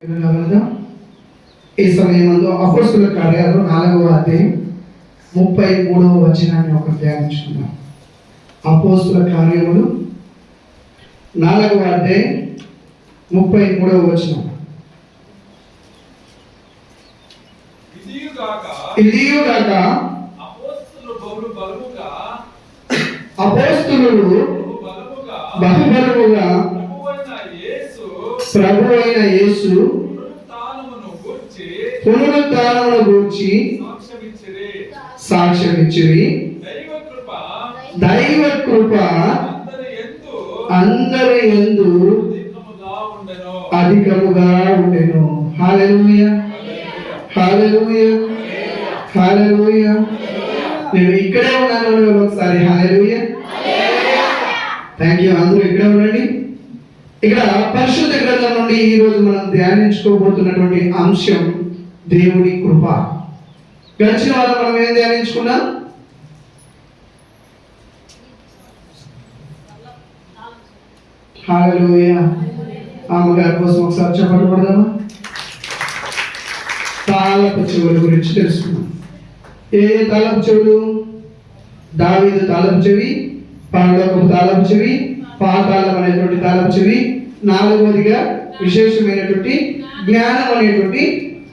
ఈ సమయంలో అపోస్తుల కార్యాలు 4వ అధ్యాయం 33వ వచనాన్ని ఒక ధ్యానించుకుందాం. అపోస్తుల కార్యములు 4వ అధ్యాయం 33వ వచనం. ఇదియుగాక అపోస్తులు బహుబలముగా ప్రభువైన యేసు పునరుత్థానమును గూర్చి సాక్ష్యమిచ్చిరి. దైవ కృప అందరి యందు అధికముగా ఉండెను. హల్లెలూయా, హల్లెలూయా, హల్లెలూయా. నేను ఇక్కడే ఉన్నాను, ఒకసారి హల్లెలూయా. Thank you. అందరూ ఇక్కడే ఉండండి. ఇక్కడ పరిశుద్ధ గ్రంథం నుండి ఈ రోజు మనం ధ్యానించుకోబోతున్నటువంటి అంశం దేవుని కృప. గడిచిన వారం మనం ఏం ధ్యానించుకున్నాం? హల్లెలూయా. అమ్మగారి కోసం ఒకసారి చెప్పబడదామా? తాళపు చెవుల గురించి తెలుసుకున్నాం. ఏ తాళపు చెవులు? దావీదు తాళపు చెవి, పరలోకపు తాళపు చెవి, పాతాళం అనేటువంటి తాళపు చెవి, 4వదిగా విశేషమైనటువంటి జ్ఞానం అనేటువంటి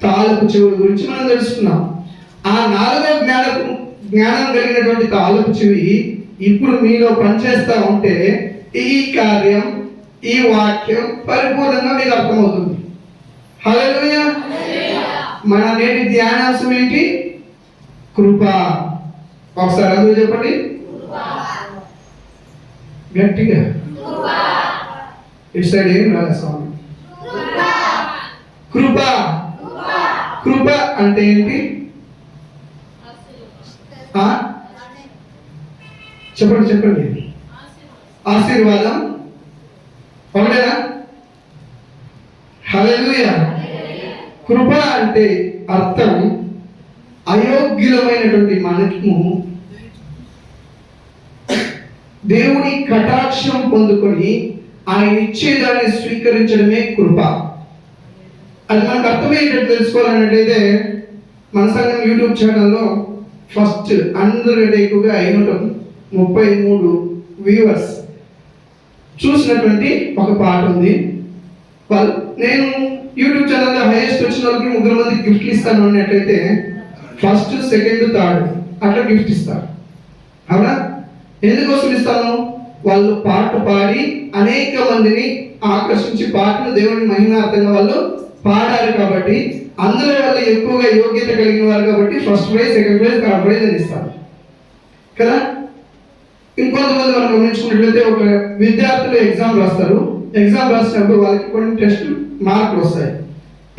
తాళపు చెవుల గురించి మనం తెలుసుకున్నాం. ఆ 4వ జ్ఞానం కలిగినటువంటి తాళపు చెవి ఇప్పుడు మీలో పనిచేస్తా ఉంటే ఈ కార్యం, ఈ వాక్యం పరిపూర్ణంగా మీకు అర్థమవుతుంది. హల్లెలూయా. మన నేటి ధ్యానాంశం ఏంటి? కృప. ఒకసారి అందరూ చెప్పండి గట్టిగా. ఇటు సైడ్ ఏం రాలే స్వామి. కృప. కృప అంటే ఏంటి? చెప్పండి చెప్పండి. ఆశీర్వాదం ఒకటేనా? హల్లెలూయా. కృప అంటే అర్థం అయోగ్యులమైనటువంటి మనకు దేవుని కటాక్షం పొందుకొని ఆయన ఇచ్చేదాన్ని స్వీకరించడమే కృప. అది మనకు అర్థమయ్యేటట్టు తెలుసుకోవాలన్నట్టయితే మన సంఘం యూట్యూబ్ ఛానల్లో ఫస్ట్ అందరూ ఎక్కువగా 533 వ్యూవర్స్ చూసినటువంటి ఒక పాట ఉంది. నేను యూట్యూబ్ ఛానల్లో హైయెస్ట్ వచ్చిన వాళ్ళకి 3 మందికి గిఫ్ట్లు ఇస్తాను అన్నట్లయితే ఫస్ట్, సెకండ్, థర్డ్ అట్లా గిఫ్ట్ ఇస్తాను. అవునా? ఎందుకోసం ఇస్తాను? వాళ్ళు పాట పాడి అనేక మందిని ఆకర్షించి పాటలు దేవుని మహిమార్థంగా వాళ్ళు పాడారు కాబట్టి అందులో వాళ్ళు ఎక్కువగా యోగ్యత కలిగిన వారు కాబట్టి first prize, second prize, third prize అని ఇస్తారు కదా. ఇంకొంతమంది మనం గమనించుకున్నట్లయితే ఒక విద్యార్థులు ఎగ్జామ్ రాస్తారు. ఎగ్జామ్ రాసినప్పుడు వాళ్ళకి కొన్ని టెస్ట్ మార్కులు వస్తాయి.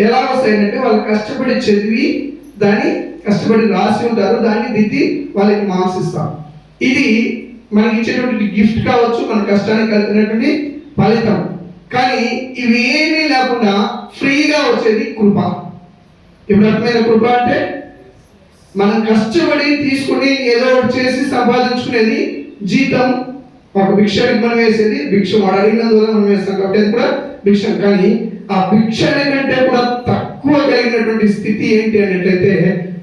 ఎలా వస్తాయంటే వాళ్ళు కష్టపడి చదివి దాన్ని కష్టపడి రాసి ఉంటారు, దాన్ని దిద్ది వాళ్ళకి మార్క్స్ ఇస్తాం. ఇది మనకి ఇచ్చేటువంటి గిఫ్ట్ కావచ్చు, మన కష్టానికి కలిగినటువంటి ఫలితం. కానీ ఇవి ఏమీ లేకుండా ఫ్రీగా వచ్చేది కృప. ఇప్పుడు అర్థమైన కృప అంటే మనం కష్టపడి తీసుకుని ఏదో ఒకటి చేసి సంపాదించుకునేది జీతం. ఒక భిక్షానికి మనం వేసేది భిక్ష, వాడు అడిగినందువల్ల మనం వేస్తాం కాబట్టి అది కూడా భిక్ష. కానీ ఆ భిక్షని కంటే కూడా తక్కువ కలిగినటువంటి స్థితి ఏంటి అన్నట్లయితే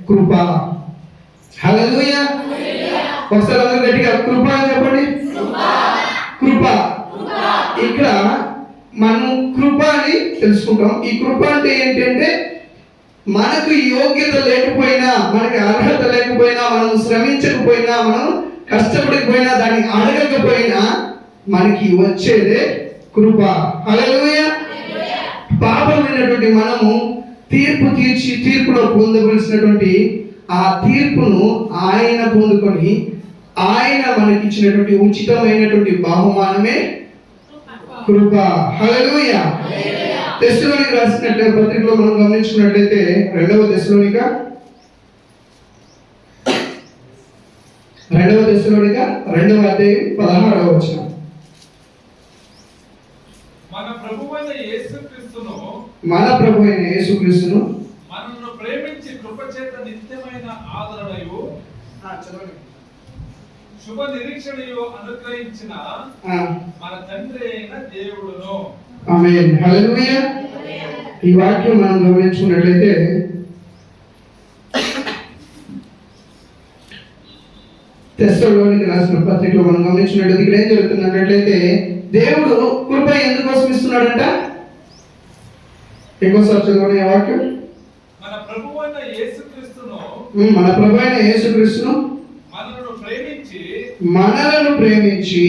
కృప. హల్లెలూయా. ఒకసారి అందరూ గట్టిగా కృప అని చెప్పండి. కృప. ఇక్కడ మనం కృప అని తెలుసుకుంటాం. ఈ కృప అంటే ఏంటంటే మనకు యోగ్యత లేకపోయినా, మనకి అర్హత లేకపోయినా, మనం శ్రమించకపోయినా, మనం కష్టపడకపోయినా, దాన్ని అడగకపోయినా మనకి వచ్చేదే కృప. హల్లెలూయా. పాపమైనటువంటి మనము తీర్పులో పొందవలసినటువంటి ఆ తీర్పును ఆయన పొందుకొని ఆయన మనకి ఇచ్చినటువంటి ఉచితమైనటువంటి బహుమానమే కృప. హల్లెలూయా. తెస్సలోనిక రాసినట్టు పత్రికలో మనం గమనించుకున్నట్లయితే 2వ తెస్సలోనిక 2వ అధ్యాయం 16వ వచనం. మన ప్రభువైన యేసుక్రీస్తును మనల్ని ప్రేమించి కృప చేత నిత్యమైన ఆదరణయు శుభ నిరీక్షణయు అనుగ్రహించిన మన తండ్రి అయిన దేవుడును. ఆమేన్. హల్లెలూయా. ఈ వాక్యం మనం గమనించుకున్నట్లయితే తెస్సలోనికి రాసిన పత్రికలో మనం గమనించినట్లయితే ఇక్కడ ఏం జరుగుతుంది అన్నట్లయితే దేవుడు కృప ఎందుకోసం ఇస్తున్నాడంట? ఇంకోసారి చదవండి ఆ వాక్యం. మన ప్రభువైన యేసుక్రీస్తును మనలను ప్రేమించి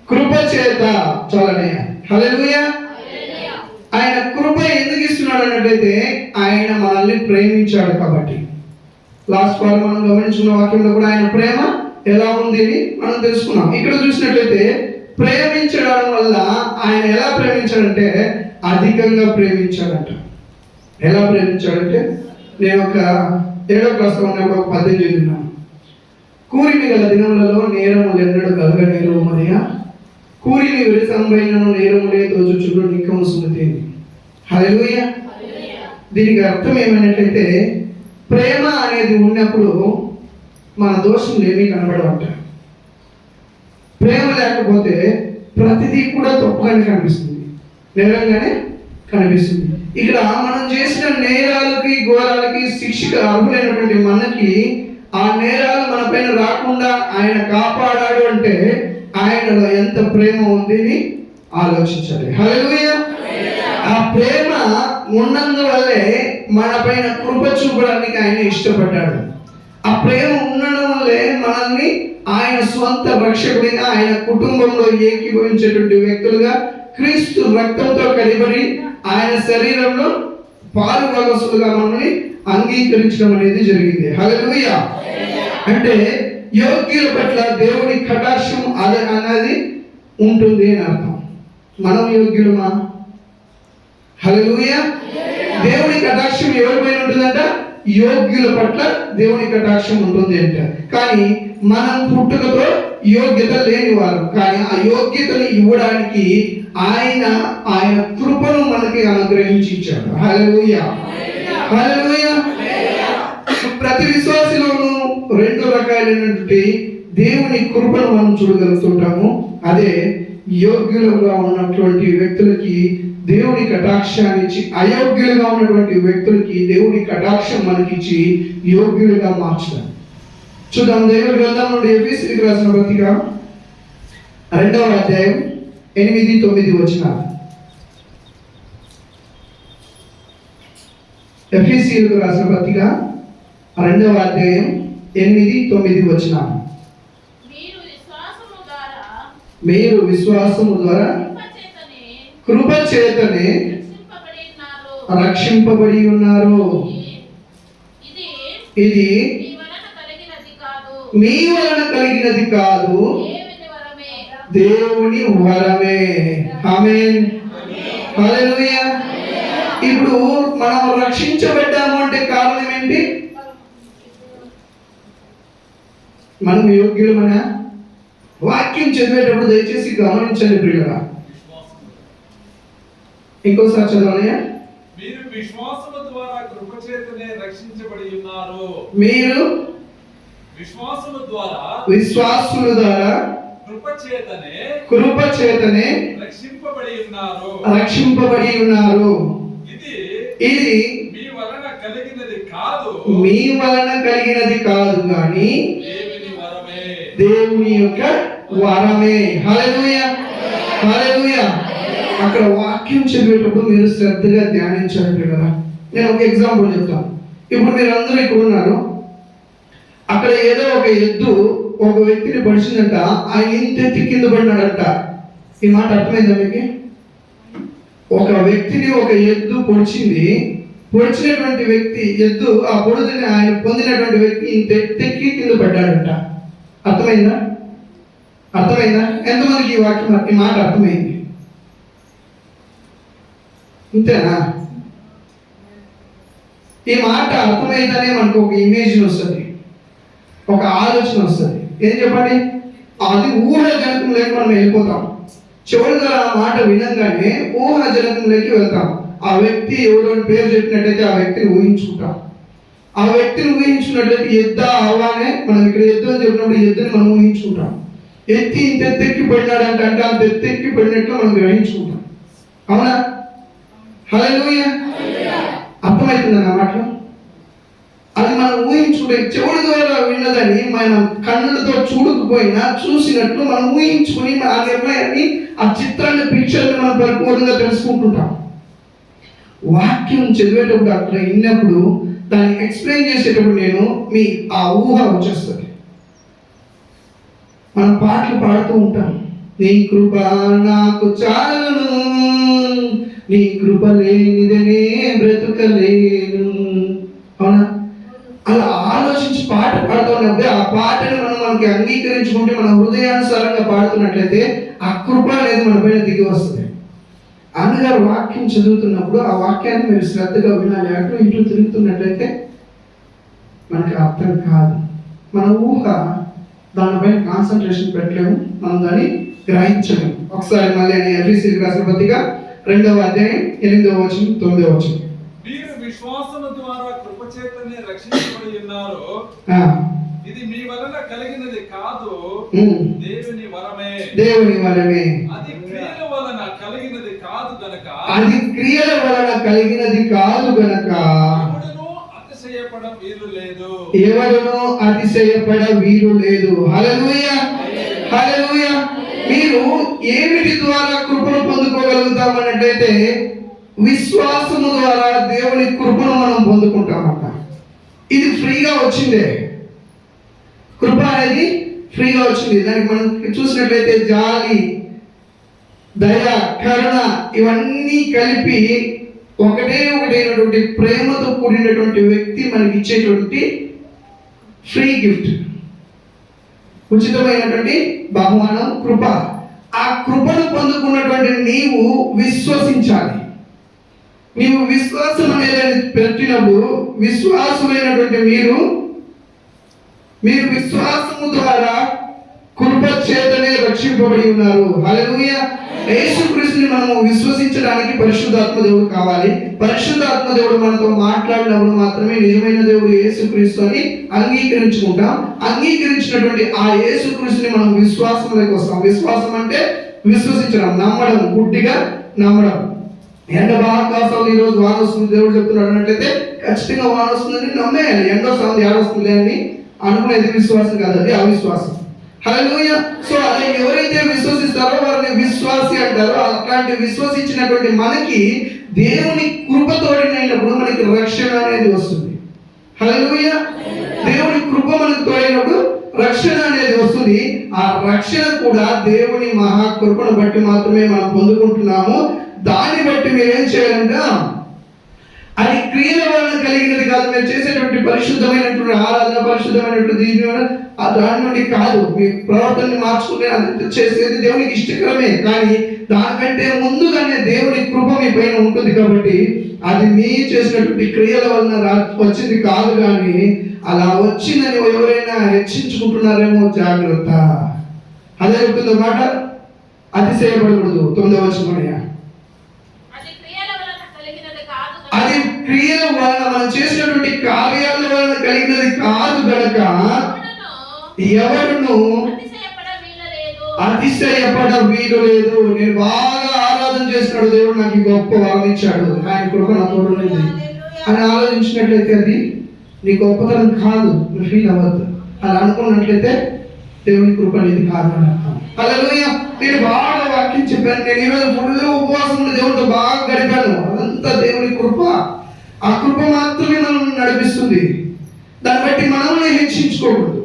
కృప చేత చాలనయ్య హల్లెలూయా. ఆయన కృప ఎందుకు ఇస్తున్నాడు అన్నట్లయితే ఆయన మనల్ని ప్రేమించాడు కాబట్టి. లాస్ట్ వారం మనం గమనించుకున్న వాక్యంలో కూడా ఆయన ప్రేమ ఎలా ఉంది అని మనం తెలుసుకున్నాం. ఇక్కడ చూసినట్లయితే ప్రేమించడం వల్ల ఆయన ఎలా ప్రేమించాడంటే అధికంగా ప్రేమించాడంట. ఎలా ప్రేమించాడంటే నేను ఒక 7వ క్లాస్లో ఉన్నప్పుడు ఒక పద్యం చదివినాను. కూరిమి గల దినములలో నేరములు ఎన్నడు కలగనేరు మరియా, కూరిమి విరసంబైనను నేరములే దోచుచుడు నిక్కము సుమతి. హల్లెలూయా. దీనికి అర్థం ఏమైనట్లయితే ప్రేమ అనేది ఉన్నప్పుడు మన దోషం ఏమీ కనబడవంట. ప్రేమ లేకపోతే ప్రతిదీ కూడా తప్పుగానే కనిపిస్తుంది, నేరంగానే కనిపిస్తుంది. ఇక్కడ మనం చేసిన నేరాలకి ఘోరాలకి శిక్షకు అర్హులైనటువంటి మనకి ఆ నేరాలు మన పైన రాకుండా ఆయన కాపాడాడు అంటే ఆయనలో ఎంత ప్రేమ ఉందని ఆలోచించాలి. హల్లెలూయా. ఆ ప్రేమ ఉన్నందువల్లే మన పైన కృప చూపడానికి ఆయన ఇష్టపడ్డాడు. ఆ ప్రేమ ఉండడం వల్లే మనల్ని ఆయన స్వంత రక్షకుడిగా ఆయన కుటుంబంలో ఏకీభవించేటువంటి వ్యక్తులుగా క్రీస్తు రక్తంతో కడిబడి ఆయన శరీరంలో పాలు భాగస్తులుగా మనల్ని అంగీకరించడం అనేది జరిగింది. హల్లెలూయా. అంటే యోగ్యుల పట్ల దేవుని కటాక్షం అనేది ఉంటుంది అని అర్థం. మనం యోగ్యులమా? హల్లెలూయా. దేవుని కటాక్షం ఎవరిపైన ఉంటుందంట? యోగ్యుల పట్ల దేవుని కటాక్షం ఉంటుంది అంట. కానీ మనం పుట్టుకతో యోగ్యత లేని వారు, కానీ ఆ యోగ్యతను ఇవ్వడానికి ఆయన కృపను మనకి అనుగ్రహించి ఇచ్చాడు. హల్లెలూయా. హల్లెలూయా. ప్రతి విశ్వాసిలోనూ 2 రకాలైనటువంటి దేవుని కృపను మనం చూడగలుగుతుంటాము. అదే యోగ్యులుగా ఉన్నటువంటి వ్యక్తులకి దేవుని కటాక్షాన్ని ఇచ్చి, అయోగ్యులుగా ఉన్నటువంటి వ్యక్తులకి దేవుని కటాక్షం మనకిచ్చి యోగ్యులుగా మార్చడం. చూద్దాం దేవుని గ్రంథం నుండి ఎఫెసీయులకు రాసిన పత్రిక 2వ అధ్యాయం 8-9 వచనాలు. ఎఫెసీయులకు రాసిన పత్రిక 2వ అధ్యాయం 8-9 వచనాలు. మీరు విశ్వాసము ద్వారా కృప చేతనే రక్షింపబడి ఉన్నారు. ఇది మీ వలన కలిగినది కాదు, దేవుని వరమే. ఆమేన్. హల్లెలూయా. ఇప్పుడు మనం రక్షించబడ్డాము అంటే కారణం ఏంటి? మనం యోగ్యులమనా? వాక్యం చదివేటప్పుడు దయచేసి గమనించండి ప్రియులారా. ఇంకోసారి చదవనయ్యా. మీరు విశ్వాసము ద్వారా కృప చేతనే రక్షించబడి ఉన్నారు. మీరు విశ్వాసుల ద్వారా కృప చేతనే రక్షింపబడి ఉన్నారు. ఇది మీ వలన కలిగినది కాదు కానీ దేవుని యొక్క వరమే. హల్లెలూయా. హల్లెలూయా. అక్కడ వాక్యం చదివేటప్పుడు మీరు శ్రద్ధగా ధ్యానించాలి కదా. నేను ఒక ఎగ్జాంపుల్ చెప్తాను. ఇప్పుడు మీరు అందరూ ఇక్కడ ఉన్నారు. అక్కడ ఏదో ఒక ఎద్దు ఒక వ్యక్తిని పడిచిందంట. ఆయన ఇంతెత్తి కింద పడినాడంట. ఈ మాట అర్థమైందా మీకు? ఒక వ్యక్తిని ఒక ఎద్దు పొడిచింది. పొడిచినటువంటి వ్యక్తి ఎద్దు ఆ పొడిని ఆయన పొందినటువంటి వ్యక్తి ఇంతెత్తి కింద పడ్డాడంట. అర్థమైందా? అర్థమైందా? ఎంతమందికి ఈ వాక్యం ఈ మాట అర్థమైంది? ఇంతేనా? ఈ మాట అర్థమైందనే మనకు ఒక ఇమేజ్ వస్తుంది, ఒక ఆలోచన వస్తుంది. ఏం చెప్పండి? అది ఊహాజనకంలోకి మనం వెళ్ళిపోతాం. చివరిగా ఆ మాట వినంగానే ఊహాజనకంలోకి వెళ్తాం. ఆ వ్యక్తి ఎవరో పేరు చెప్పినట్టయితే ఆ వ్యక్తిని ఊహించుకుంటాం. ఆ వ్యక్తిని ఊహించుకున్నట్లయితే ఎద్దా అవ్వానే మనం ఇక్కడ ఎద్దు అని చెప్పినప్పుడు ఎద్దుని మనం ఊహించుకుంటాం. ఎత్తి ఇంత ఎత్తెక్కి పడినాడంటే అంత ఎత్తెక్కి పడినట్లు మనం గ్రహించుకుంటాం. అవునా? హల్లెలూయా. అర్థమవుతుందా నా మాటలు? అది మనం ఊహించుకుంటే చెవుల ద్వారా విన్నదని మనం కన్నులతో చూడకపోయినా చూసినట్లు మనం ఊహించుకుని ఆ నిర్ణయాన్ని, ఆ చిత్రాన్ని, పిక్చర్ని మనం పరిపూర్ణంగా తెలుసుకుంటుంటాం. వాక్యం చదివేటప్పుడు అక్కడ విన్నప్పుడు దాన్ని ఎక్స్ప్లెయిన్ చేసేటప్పుడు మీ ఆ ఊహ వచ్చేస్తుంది. మనం పాటలు పాడుతూ ఉంటాం, నీ కృప నాకు చాలును, నీ కృప లేనిదనే బ్రతుకలేను. అవునా? అలా ఆలోచించి పాట పాడుతున్నప్పుడు ఆ పాటని మనకి అంగీకరించుకుంటే, మన హృదయానుసారంగా పాడుతున్నట్లయితే ఆ కృప అనేది మన పైన దిగి వస్తుంది. అన్నగారు వాక్యం చదువుతున్నప్పుడు ఆ వాక్యాన్ని మీరు శ్రద్ధగా వినాలి. అటు ఇటు తిరుగుతున్నట్లయితే మనకి అర్థం కాదు. మన ఊహ దానిపైన కాన్సన్ట్రేషన్ పెట్టలేము, మనం దాన్ని గ్రహించలేము. ఒకసారి మళ్ళీ ఎఫెసీయులకు రాసిన పత్రిక 2వ అధ్యాయం 8వ వచనం 9వ వచనం. మీరు విశ్వాసము ద్వారా కృపచేతనే రక్షించబడి ఉన్నారు, ఇది మీ వలన కలిగినది కాదు, దేవుని వరమే. దేవుని వరమే. అది క్రియల వలన కలిగినది కాదు గనక, అది క్రియల వలన కలిగినది కాదు గనక ఎవడును అతిశయపడ వీలు లేదు. ఎవడును అతిశయపడ వీలు లేదు. హల్లెలూయా, హల్లెలూయా. మీరు ఏమిటి ద్వారా కృపను పొందుకోగలుగుతామన్నట్లయితే విశ్వాసము ద్వారా దేవుని కృపను మనం పొందుకుంటామట. ఇది ఫ్రీగా వచ్చిందే. కృప అనేది ఫ్రీగా వచ్చింది. దానికి మనం చూసినట్లయితే జాలి, దయ, కరుణ ఇవన్నీ కలిపి ఒకటైనటువంటి ప్రేమతో కూడినటువంటి వ్యక్తి మనకి ఇచ్చేటువంటి ఫ్రీ గిఫ్ట్, ఉచితమైనటువంటి బహుమానం కృప. ఆ కృపను పొందుకున్నటువంటి నీవు విశ్వసించాలి. నీవు విశ్వాసం అనేది పెట్టినప్పుడు విశ్వాసమైనటువంటి మీరు విశ్వాసము ద్వారా కృప చేతనే రక్షింపబడి ఉన్నారు. హల్లెలూయా. యేసుక్రీస్తుని మనము విశ్వసించడానికి పరిశుద్ధాత్మ దేవుడు కావాలి. పరిశుద్ధాత్మ దేవుడు మనతో మాట్లాడినప్పుడు మాత్రమే నిజమైన దేవుడు యేసుక్రీస్తు అని అంగీకరించుకుంటాం. అంగీకరించినటువంటి ఆ యేసుక్రీస్తుని మనం విశ్వాసంలోకి వస్తాం. విశ్వాసం అంటే విశ్వసించడం, నమ్మడం, గుడ్డిగా నమ్మడం. ఎండ బాగా కాస్తుంది, ఈరోజు వాన వస్తుంది దేవుడు చెప్తున్నాడు అన్నట్లయితే ఖచ్చితంగా వాన వస్తుందని నమ్మేయాలి. ఎండ వస్తుంది, ఏడ వస్తుంది అని అనుకునేది విశ్వాసం కాదు, అది అవిశ్వాసం. హల్లెలూయా. సో అలా ఎవరైతే విశ్వసిస్తారో వారిని విశ్వాసి అంటారో. అట్లాంటి విశ్వసించినటువంటి మనకి దేవుని కృప తోడినప్పుడు మనకి రక్షణ అనేది వస్తుంది. హల్లెలూయా. దేవుని కృప మనకు తోడినప్పుడు రక్షణ అనేది వస్తుంది. ఆ రక్షణ కూడా దేవుని మహాకృపను బట్టి మాత్రమే మనం పొందుకుంటున్నాము. దాన్ని బట్టి మీరేం చేయాలంట, అది క్రియల వలన కలిగినది కాదు. మీరు చేసేటువంటి పరిశుద్ధమైనటువంటి ఆరాధన, పరిశుద్ధమైనటువంటి దాని నుండి కాదు. మీ ప్రవర్తనని మార్చుకునే అది చేసేది దేవునికి ఇష్టకరమే, కానీ దానికంటే ముందుగానే దేవుని కృప మీ పైన ఉంటుంది. కాబట్టి అది మీ చేసినటువంటి క్రియల వలన వచ్చింది కాదు. కానీ అలా వచ్చిందని ఎవరైనా హెచ్చించుకుంటున్నారేమో, జాగ్రత్త. అదే చెప్తుందో మాట, అతిశయపడకూడదు. 9వ వచనం. అది క్రియల వలన మనం చేసినటువంటి కార్యాల వలన కలిగినది కాదు గనక ఎవరును అతిశయపడ వీలు లేదు. నేను బాగా ఆరాధన చేస్తున్నాడు, దేవుడు నాకు గొప్ప వరం ఇచ్చాడు, ఆయన కృప నా తోడు ఉంది అని ఆలోచించినట్లయితే అది నీ గొప్పతనం కాదు. నువ్వు ఫీల్ అవ్వద్దు. అలా అనుకున్నట్లయితే దేవుని కృప అనేది కాదు అని అర్థం. హల్లెలూయా. నేను బాగా వాక్యం చెప్పాను, నేను ఈరోజు ఫుల్ ఉపవాసం ఉండి దేవుడితో బాగా గడిపాను, అదంతా దేవుని కృప. ఆ కృప మాత్రమే మనల్ని నడిపిస్తుంది. దాన్ని బట్టి మనల్ని హెచ్చించుకోకూడదు.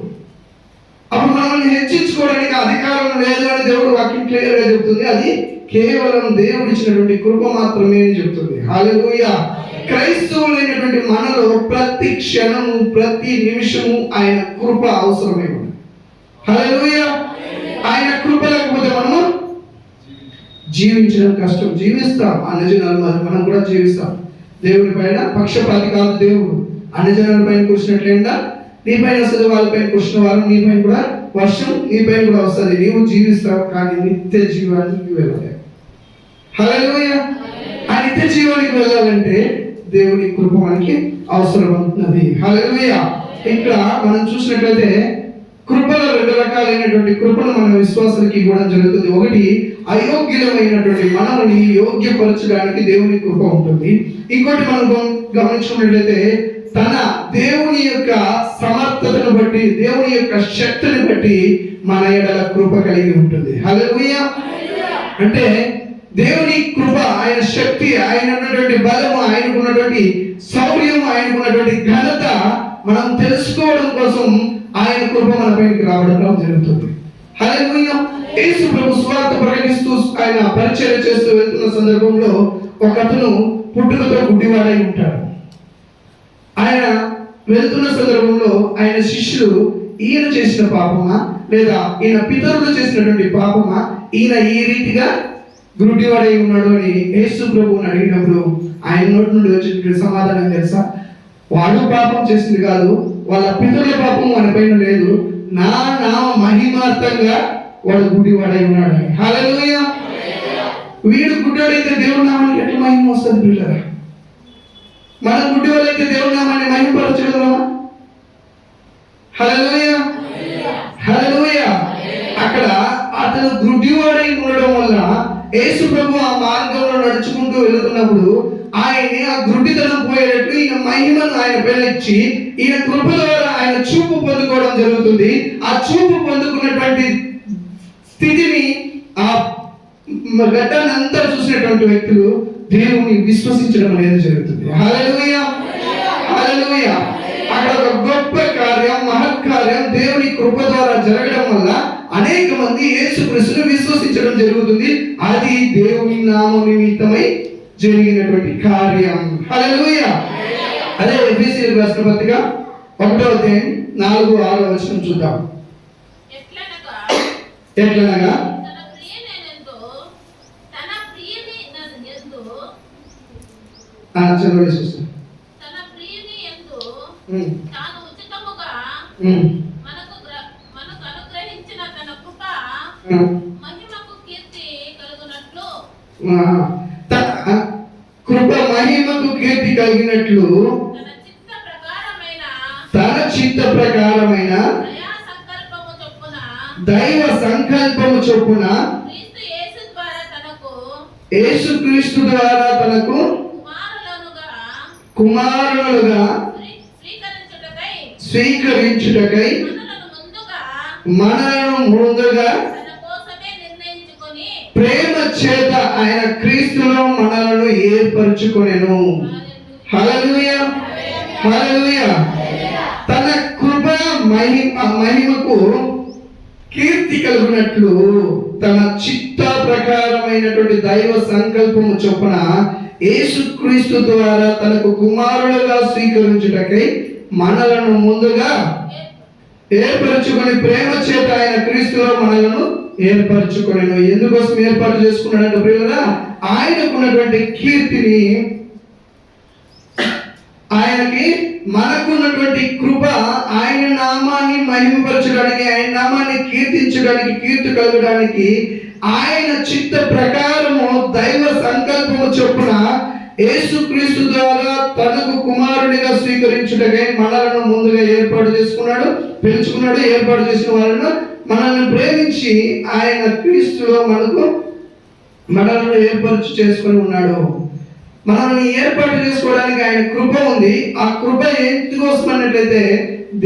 అప్పుడు మనల్ని హెచ్చించుకోవడానికి అధికారం లేదు అని దేవుడు వాక్యం క్లియర్గా చెప్తుంది. అది కేవలం దేవుడు ఇచ్చినటువంటి కృప మాత్రమే అని చెప్తుంది. హల్లెలూయా. క్రైస్తవులైనటువంటి మనలో ప్రతి క్షణము, ప్రతి నిమిషము ఆయన కృప అవసరమే ఉంది. హల్లెలూయా. ఆయన కృప లేకపోతే మనము జీవించడం కష్టం. జీవిస్తాం, అన్ని జనాలు మనం కూడా జీవిస్తాం. దేవుని పైన పక్షపాతి కాదు దేవుడు. అన్ని జనాల పైన కూర్చున్నట్లేండా నీ పైన వస్తుంది, వాళ్ళ పైన కూర్చున్న వారు నీ పైన కూడా వర్షం నీ పైన కూడా వస్తుంది. నీవు జీవిస్తావు, కానీ నిత్య జీవానికి వెళ్ళలేవు. హల్లెలూయా. ఆ నిత్య జీవానికి వెళ్ళాలంటే దేవుని కృప మనకి అవసరం అవుతున్నది. హల్లెలూయా. ఇక్కడ మనం చూసినట్లయితే కృపలో రెండు రకాలైనటువంటి కృపను మన విశ్వాసానికి ఇవ్వడం జరుగుతుంది. ఒకటి, అయోగ్యులమైనటువంటి మనల్ని యోగ్యపరచడానికి దేవుని కృప ఉంటుంది. ఇంకోటి మనం గమనించుకున్నట్లయితే తన దేవుని యొక్క సమర్థతను బట్టి, దేవుని యొక్క శక్తిని బట్టి మన ఎడల కృప కలిగి ఉంటుంది. హల్లెలూయా. అంటే దేవుని కృప, ఆయన శక్తి, ఆయన ఉన్నటువంటి బలము, ఆయనకు ఉన్నటువంటి శౌర్యము, ఆయనకు ఉన్నటువంటి ఘనత మనం తెలుసుకోవడం కోసం ఆయన కృప మన పైకి రావడం జరుగుతుంది. హల్లెలూయా. యేసు ప్రభు సువార్త ప్రకటిస్తూ ఆయన పరిచర్య చేస్తూ వెళ్తున్న సందర్భంలో ఒక అతను పుట్టుకతో గుడ్డివాడై ఉంటాడు. ఆయన వెళ్తున్న సందర్భంలో ఆయన శిష్యులు ఈయన చేసిన పాపమా లేదా ఈయన పితరులు చేసినటువంటి పాపమా, ఈయన ఈ రీతిగా గుడ్డివాడై ఉన్నాడు అని యేసు ప్రభువుని అడిగినప్పుడు ఆయన నోటి నుండి వచ్చినటువంటి సమాధానం తెలుసా? వాడు పాపం చేసింది కాదు, వాళ్ళ పితరుల పాపం మన పైన లేదు, నా నామ మహిమార్థంగా వాడు గుడ్డివాడై ఉన్నాడు. హల్లెలూయా. వీడు గుడ్డివాడైతే దేవుని నామానికి ఎట్లా మహిమ వస్తుంది పిల్లరా? మన గుడ్డివాడైతే దేవుని నామాన్ని మహిమపరచగలమా? హల్లెలూయా. హల్లెలూయా. అక్కడ అతను గుడ్డివాడై ఉండడం వల్ల యేసు ప్రభు ఆ మార్గంలో నడుచుకుంటూ వెళుతున్నప్పుడు ఆయన్ని ఆ గుడ్డితనం పోయేటట్టు ఈయన మహిమను ఆయన పిలిచి ఈయన కృప ద్వారా ఆయన చూపు పొందుకోవడం జరుగుతుంది. ఆ చూపు పొందుకున్నటువంటి స్థితిని, ఆ ఘట్టాన్ని అంతా చూసినటువంటి వ్యక్తులు దేవుని విశ్వసించడం అనేది జరుగుతుంది. హల్లెలూయా. హల్లెలూయా. అక్కడ ఒక గొప్ప కార్యం, మహత్కార్యం దేవుని కృప ద్వారా జరగడం వల్ల అనేక మంది యేసుక్రీస్తును విశ్వసించడం జరుగుతుంది. అది దేవుని నామం నిమిత్తమై జరిగినటువంటి కార్యం. హల్లెలూయా. అదే ఎఫెసీయులకు రాసిన పత్రిక 1వ అధ్యాయం 4-6 వచనం చూద్దాం. ఎట్లనగా చదవండి సిస్టర్. కృప మహిమకు కీర్తి కలిగినట్లు తన చిత్త ప్రకారమైన దైవ సంకల్పము చొప్పున యేసుక్రీస్తు ద్వారా తనకు కుమారులుగా స్వీకరించుటకై మనలను ముందుగా ప్రేమ చేత ఆయన క్రీస్తులో మనలను ఏర్పరచుకొనెను. హల్లెలూయా. హల్లెలూయా. తన కృప మహిమకు కీర్తి కలుగునట్లు తన చిత్త ప్రకారమైనటువంటి దైవ సంకల్పము చొప్పున యేసుక్రీస్తు ద్వారా తనకు కుమారులుగా స్వీకరించుటకై మనలను ముందుగా ఏర్పరచుకొని ప్రేమ చేత ఆయన క్రీస్తులో మనలను ఏర్పరచుకొనెను. ఎందుకోసం ఏర్పాటు చేసుకున్నాడంటే ప్రియులారా, ఆయనకున్నటువంటి కీర్తిని, ఆయనకి మనకున్నటువంటి కృప, ఆయన నామాన్ని మహిమపరచడానికి, ఆయన నామాన్ని కీర్తించడానికి, కీర్తి కలగడానికి ఆయన చిత్త ప్రకారము దైవ సంకల్పము చొప్పున యేసుక్రీస్తు ద్వారా తనకు కుమారునిగా స్వీకరించుటకై మనలను ముందుగా ఏర్పాటు చేసుకున్నాడు, పిలుచుకున్నాడు. ఏర్పాటు చేసిన వాళ్ళను మనల్ని ప్రేమించి ఆయన క్రీస్తులో మనలను ఏర్పరచు చేసుకొని ఉన్నాడు. మనల్ని ఏర్పాటు చేసుకోవడానికి ఆయన కృప ఉంది. ఆ కృప ఎందుకోసం అన్నట్లయితే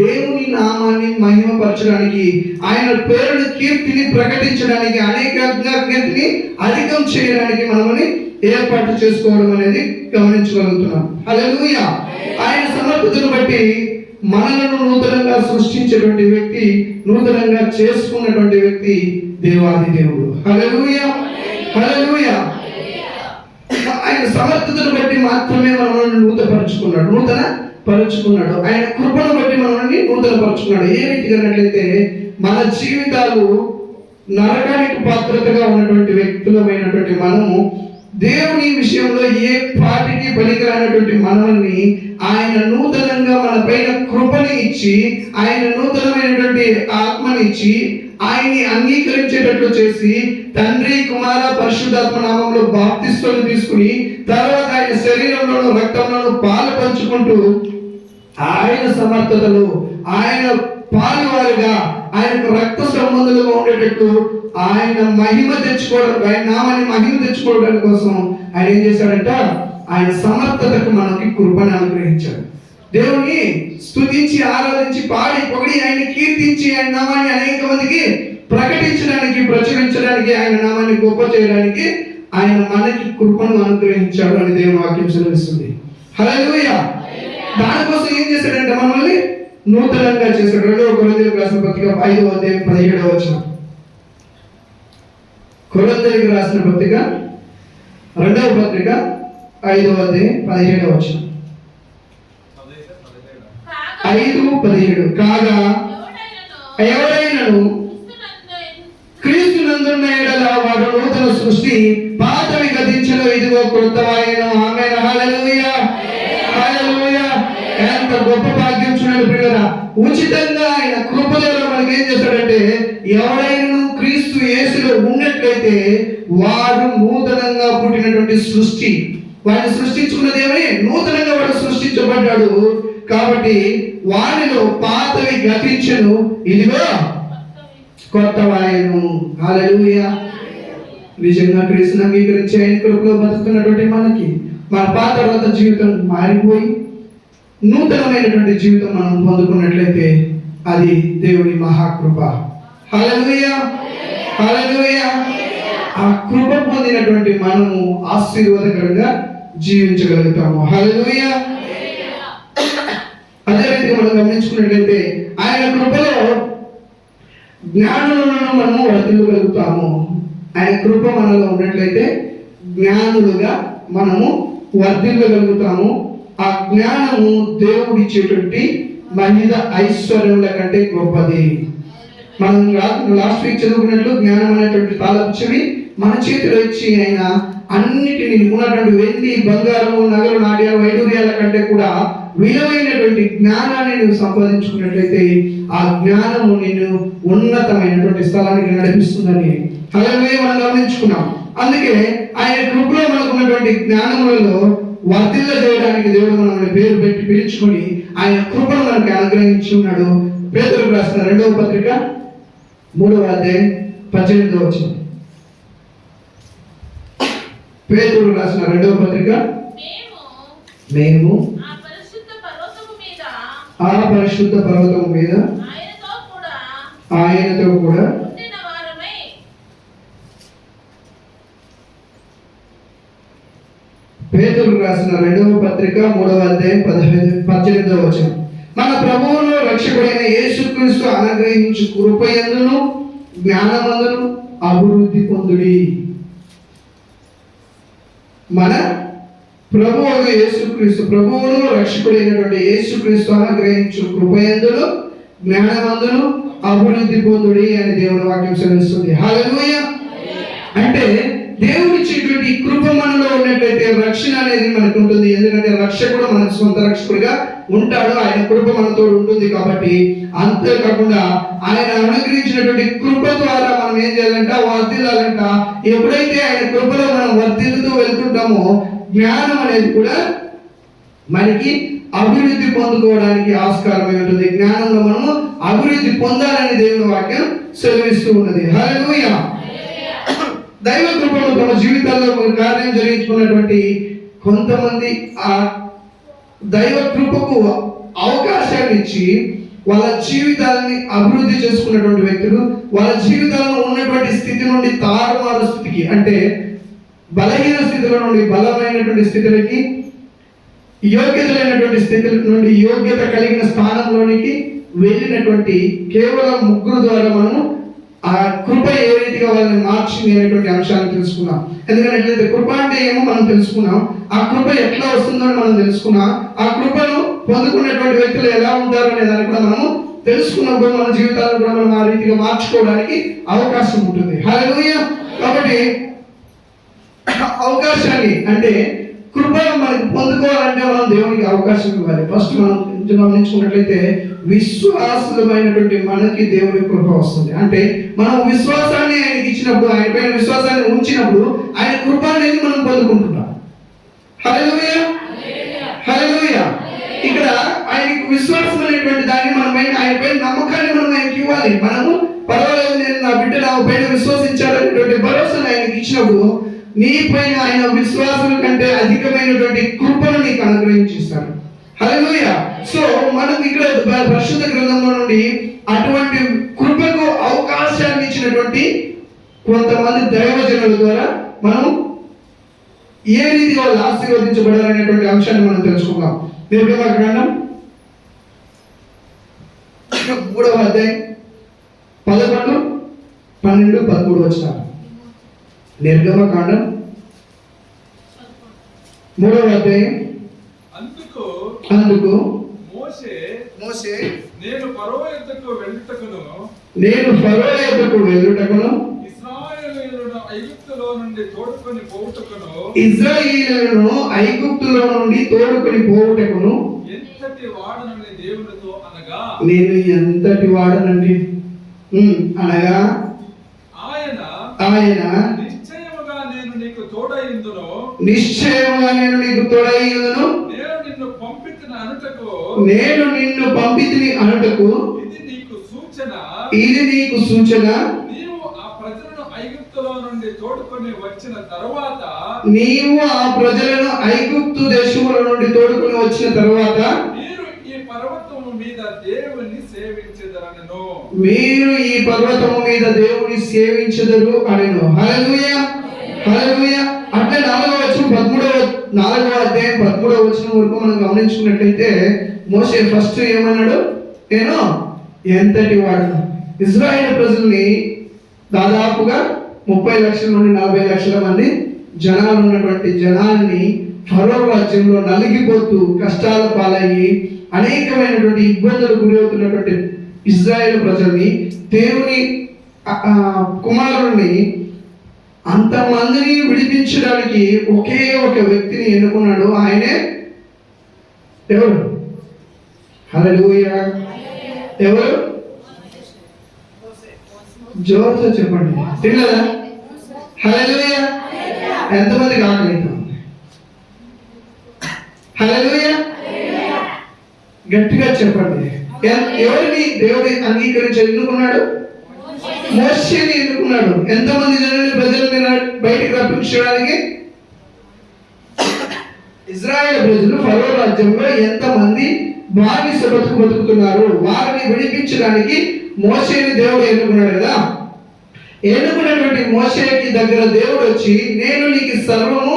దేవుని నామాన్ని మహిమపరచడానికి, ఆయన పేరుని కీర్తిని ప్రకటించడానికి, అనేకంగా కీర్తిని అధికం చేయడానికి మనల్ని ఏర్పాటు చేసుకోవడం అనేది గమనించగలుగుతున్నాం. హల్లెలూయా. ఆయన సమర్థతను బట్టి మనలను నూతనంగా సృష్టించేటువంటి వ్యక్తి, నూతనంగా చేసుకున్నటువంటి వ్యక్తి దేవాది దేవుడు. హల్లెలూయా. హల్లెలూయా. ఆయన సమర్థతను బట్టి మాత్రమే మనల్ని నూతన పరుచుకున్నాడు. ఆయన కృపను బట్టి మనల్ని నూతన పరుచుకున్నాడు. ఏ రీతిగా అన్నట్లయితే మన జీవితాలు నరకానికి పాత్రతగా ఉన్నటువంటి వ్యక్తులమైనటువంటి మనము దేవుని విషయంలో ఏ పాటికి పనికిరానటువంటి మనల్ని ఆయన నూతనంగా మన పైన కృపని ఇచ్చి, ఆయన నూతనమైనటువంటి ఆత్మని ఇచ్చి, ఆయన్ని అంగీకరించేటట్లు చేసి, తండ్రి కుమార పరిశుద్ధాత్మ నామంలో బాప్తిస్మం తీసుకుని తర్వాత ఆయన శరీరంలోను రక్తంలోను పాలు పంచుకుంటూ ఆయన సమర్థతలు, ఆయన పాలువారుగా ఆయనకు రక్త సంబంధులుగా ఉండేటట్లు ఆయన మహిమ తెచ్చుకోవడం, ఆయన నామాన్ని మహిమ తెచ్చుకోవడం కోసం ఆయన ఏం చేశాడంట, ఆయన సమర్థతకు మనకి కృపను అనుగ్రహించాడు. దేవుని స్తుతించి ఆరాధించి పాడి పొగిడి ఆయన కీర్తించి ఆయన నామాన్ని అనేక మందికి ప్రకటించడానికి, ప్రచురించడానికి, ఆయన నామాన్ని గొప్ప చేయడానికి ఆయన మనకి కృపను అనుగ్రహించాడు అని దేవుని వాక్యం సెలవిస్తుంది. హల్లెలూయా. దానికోసం ఏం చేశాడంటే మనల్ని నూతనంగా చేశాడు. 2 కొరింథీయులకు రాసిన పత్రిక 5వ అధ్యాయం 17వ వచనం. కొరింథీయులకు రాసిన పత్రిక 2వ పత్రిక 5వ అధ్యాయం 17వ వచనం. 5:17 కాగా ఎవరైనాను క్రీస్తునందున్న యెడల వాడు నూతన సృష్టి, పాతవి గతించెను, ఇదిగో క్రొత్తవాయెను. ఆమేన్. హల్లెలూయా, హల్లెలూయా. ఎంత గొప్ప భాగ్యం చూడండి ప్రియులారా. ఉచితంగా ఆయన కృప ద్వారా మనకి ఏం చేశాడంటే, ఎవరైనా క్రీస్తు యేసులో ఉన్నట్లయితే వాడు నూతనంగా పుట్టినటువంటి సృష్టి. వాడిని సృష్టించుకున్నది ఏమని? నూతనంగా వాడు సృష్టించబడ్డాడు. కాబట్టి వాడిలో పాతవి గతించెను, ఇదిగో కొత్తవాయెను. హల్లెలూయా. నిజంగా క్రీస్తుని అంగీకరించి ఆయన కృపలో బతుకుతున్నటువంటి మనకి మన పాత రోత జీవితం మారిపోయి నూతనమైనటువంటి జీవితం మనం పొందుకున్నట్లయితే అది దేవుని మహాకృప. హల్లెలూయా, హల్లెలూయా. ఆ కృప పొందినటువంటి మనము ఆశీర్వాదకరంగా జీవించగలుగుతాము. హల్లెలూయా. అదే రీతిగా మనం గమనించుకున్నట్లయితే ఆయన కృపలో జ్ఞానులను మనము వర్తిల్లగలుగుతాము. ఆయన కృప మనలో ఉన్నట్లయితే జ్ఞానులుగా మనము వర్ధిల్లగలుగుతాము. ఆ జ్ఞానము దేవుడిచ్చేటువంటి మహిళ ఐశ్వర్యముల కంటే గొప్పది. మనం లాస్ట్ వీక్ చదువుకున్నట్లు జ్ఞానం అనేటువంటి తాళపు చెవి మన చేతిలో ఇచ్చి ఆయన అన్నిటిని ఉన్నటువంటి వెండి, బంగారము, నగలు, నాట్యాలు, వైడూర్యాల కంటే కూడా విలువైనటువంటి జ్ఞానాన్ని నువ్వు సంపాదించుకున్నట్లయితే ఆ జ్ఞానము నిన్ను ఉన్నతమైనటువంటి స్థలానికి నడిపిస్తుందని అలాగే మనం గమనించుకున్నాం. అందుకే ఆయన కృపలో మనకు ఉన్నటువంటి జ్ఞానములలో వర్ధిల్ల చేయడానికి దేవుడు మనల్ని పేరు పెట్టి పిలుచుకొని ఆయన కృపను మనకి అనుగ్రహించి ఉన్నాడు. పేతురుకు రాసిన 2వ పత్రిక 3వ అధ్యాయం 18వ వచనం. పేతురు రాసిన 2వ పత్రిక, మేము ఆ పరిశుద్ధ పర్వతము మీద ఆయనతో కూడా పేతురు రాసిన 2వ పత్రిక 3వ అధ్యాయం 18వ వచనం. మన ప్రభువును రక్షకుడైన యేసుక్రీస్తు అనుగ్రహించు కృపయందును జ్ఞానమందును అభివృద్ధి పొందుడి. మన ప్రభువు యేసుక్రీస్తు, ప్రభువును రక్షకుడైనటువంటి యేసుక్రీస్తు అనుగ్రహించు కృపయందును జ్ఞానమందును అభివృద్ధి పొందుడి అని దేవుని వాక్యం సెలవిస్తుంది. హల్లెలూయా. అంటే దేవుడిచ్చేటువంటి కృప మనలో ఉన్నట్లయితే రక్షణ అనేది మనకు ఉంటుంది. ఎందుకంటే రక్షకుడు మనకు సొంత రక్షకుడిగా ఉంటాడు. ఆయన కృప మనతో ఉంటుంది. కాబట్టి అంతేకాకుండా ఆయన అనుగ్రహించినటువంటి కృప ద్వారా మనం ఏం చేయాలంట, వర్ధిల్లాలంట. ఎప్పుడైతే ఆయన కృపలో మనం వర్ధిల్లుతూ వెళ్తుంటామో జ్ఞానం అనేది కూడా మనకి అభివృద్ధి పొందుకోవడానికి ఆస్కారమై ఉంటుంది. జ్ఞానంలో మనము అభివృద్ధి పొందాలని దేవుని వాక్యం సెలవిస్తూ ఉన్నది. హల్లెలూయా. దైవ కృపను తమ జీవితాల్లో కార్యం జరిగించుకున్నటువంటి కొంతమంది ఆ దైవ కృపకు అవకాశాన్ని ఇచ్చి వాళ్ళ జీవితాలని అభివృద్ధి చేసుకున్నటువంటి వ్యక్తులు వాళ్ళ జీవితాల్లో ఉన్నటువంటి స్థితి నుండి తారుమారు స్థితికి, అంటే బలహీన స్థితిలో నుండి బలమైనటువంటి స్థితులకి, యోగ్యతలైనటువంటి స్థితుల నుండి యోగ్యత కలిగిన స్థానంలోనికి వెళ్ళినటువంటి కేవలం 3 ద్వారా మనము ఆ కృప ఏ రీతిగా వాళ్ళని మార్చింది అనేటువంటి అంశాన్ని తెలుసుకున్నాం. ఎందుకంటే కృప అంటే ఏమో మనం తెలుసుకున్నాం, ఆ కృప ఎట్లా వస్తుందో మనం తెలుసుకున్నాం, ఆ కృపను పొందుకున్నటువంటి వ్యక్తులు ఎలా ఉంటారు అనే దాన్ని కూడా మనము తెలుసుకున్నప్పుడు మన జీవితాలను కూడా మనం ఆ రీతిగా మార్చుకోవడానికి అవకాశం ఉంటుంది. హల్లెలూయా. కాబట్టి అవకాశాన్ని, అంటే కృప మనకు పొందుకోవాలంటే మనం దేవునికి అవకాశం ఇవ్వాలి. ఫస్ట్ మనం గమనించుకున్నట్లయితే విశ్వాసులమైనటువంటి మనకి దేవుని కృప వస్తుంది. అంటే మనం విశ్వాసాన్ని ఆయనకి ఇచ్చినప్పుడు, ఆయన పైన విశ్వాసాన్ని ఉంచినప్పుడు ఆయన కృప అనేది మనం పొందుకుంటున్నాం. హల్లెలూయా, హల్లెలూయా. ఇక్కడ ఆయనకు విశ్వాసం అనేటువంటి దాన్ని మనం ఆయన పైన నమ్మకాన్ని మనం ఆయనకి ఇవ్వాలి. మనము పర్వాలేదు, నేను నా బిడ్డ నా పైన విశ్వసించాలనేటువంటి భరోసాను ఆయనకి ఇచ్చినప్పుడు నీ పైన ఆయన విశ్వాసం కంటే అధికమైనటువంటి కృపను నీకు అనుగ్రహించిస్తాడు. హల్లెలూయా. సో మనం ఇక్కడ పరిశుద్ధ గ్రంథంలో నుండి అటువంటి కృపకు అవకాశాన్ని ఇచ్చినటువంటి కొంతమంది దైవజనుల ద్వారా మనం ఏ రీతి వాళ్ళు ఆశీర్వదించబడాలనేటువంటి అంశాన్ని మనం తెలుసుకుందాం. నిర్గమకాండం 3వ అధ్యాయం 11, 12, 13 వచనాలు. నిర్గమకాండం 3వ అధ్యాయం. అందుకు మోషే నేను ఫరో యొద్దకు వెళ్ళుటకును ఇశ్రాయేలీయులను ఐగుప్తులో నుండి తోడుకొని పోవుటకును ఎంతటి వాడనని దేవునితో అనగా, నేను ఎంతటి వాడనండి అనగా ఆయన నిశ్చయముగా నేను నీకు తోడైందును నేను నిన్ను పంపితిని అనుటకు ఇది నీకు సూచన. నీవు ఆ ప్రజలను ఐగుప్తులో నుండి తోడుకొని వచ్చిన తరువాత దేశముల నుండి తోడుకొని వచ్చిన తరువాత మీరు ఈ పర్వతము మీద దేవుని సేవించెదరనెను. హల్లెలూయా, హల్లెలూయా. అంటే 4వ అధ్యాయం 13వ వచనం వరకు మనం గమనించుకున్నట్లయితే మోషే ఫస్ట్ ఏమన్నాడు? నేను ఎంతటి వాడను. ఇజ్రాయేల్ ప్రజల్ని దాదాపుగా 30 లక్షల నుండి 40 లక్షల మంది జనాలు ఉన్నటువంటి జనాల్ని ఫరో రాజ్యంలో నలిగిపోతూ కష్టాల పాలయ్యి అనేకమైనటువంటి ఇబ్బందులు గురవుతున్నటువంటి ఇజ్రాయేల్ ప్రజల్ని దేవుని కుమారుని అంతమందిని విడిపించడానికి ఒకే ఒక వ్యక్తిని ఎన్నుకున్నాడు. ఆయనే ఎవరు? హల్లెలూయా. ఎవరు? జోరుతో చెప్పండి. తిన్నదా? హల్లెలూయా. ఎంతమందికి ఆకలిద్దాం? హల్లెలూయా. గట్టిగా చెప్పండి. ఎవరిని దేవుడి అంగీకరించి ఎన్నుకున్నాడు? మోషేని ఎన్నుకున్నాడు. ఎంతమంది ప్రజల్ని బయటికి రప్పించడానికి? ఇజ్రాయేల్ ప్రజలు ఫరో రాజ్యంలో ఎంతమంది బానిస బతుకుతున్నారు, వారిని విడిపించడానికి మోషేని దేవుడు ఎన్నుకున్నాడు కదా. ఎన్నుకున్నటువంటి మోషేకి దగ్గర దేవుడు వచ్చి, నేను నీకు సర్వము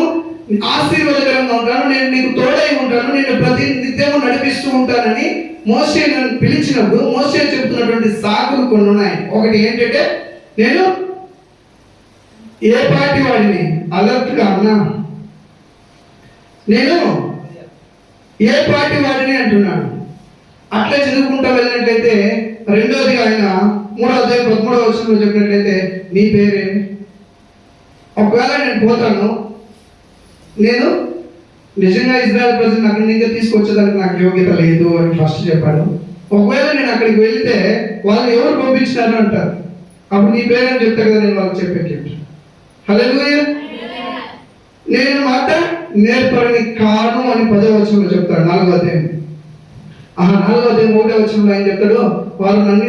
ఆశీర్వాదకరంగా ఉంటాను, నేను నీకు తోడై ఉంటాను, నేను ప్రతి నిత్యము నడిపిస్తూ ఉంటానని మోషేను పిలిచినప్పుడు మోషే చెప్తున్నటువంటి సాకులు కొన్ని ఉన్నాయి. ఒకటి ఏంటంటే, నేను ఏ పార్టీ వాడిని? అలర్ట్గా అన్నా, నేను ఏ పార్టీ వాడిని అంటున్నాడు. అట్లా చదువుకుంటా వెళ్ళినట్లయితే రెండోది ఆయన 3వ అధ్యాయం 13వ వచనంలో చెప్పినట్లయితే, నీ పేరేమి? ఒకవేళ నేను పోతాను, నేను నిజంగా ఇజ్రాయెల్ ప్రజలను అక్కడి నుంచి తీసుకొచ్చేదానికి నాకు యోగ్యత లేదు అని ఫస్ట్ చెప్పాడు. ఒకవేళ నేను అక్కడికి వెళితే వాళ్ళు ఎవరు పంపించినారు అంటారు. అప్పుడు నీ పేరని చెప్తా కదా నేను వాళ్ళకి చెప్పేది. హల్లెలూయా. నేను మాట నేర్పరని కాను అని 10వ వచనంలో చెప్తాడు. 4వ అధ్యాయం 4వ అధ్యాయం 1వ వచనంలో ఆయన చెప్తాడు, వారు నన్ను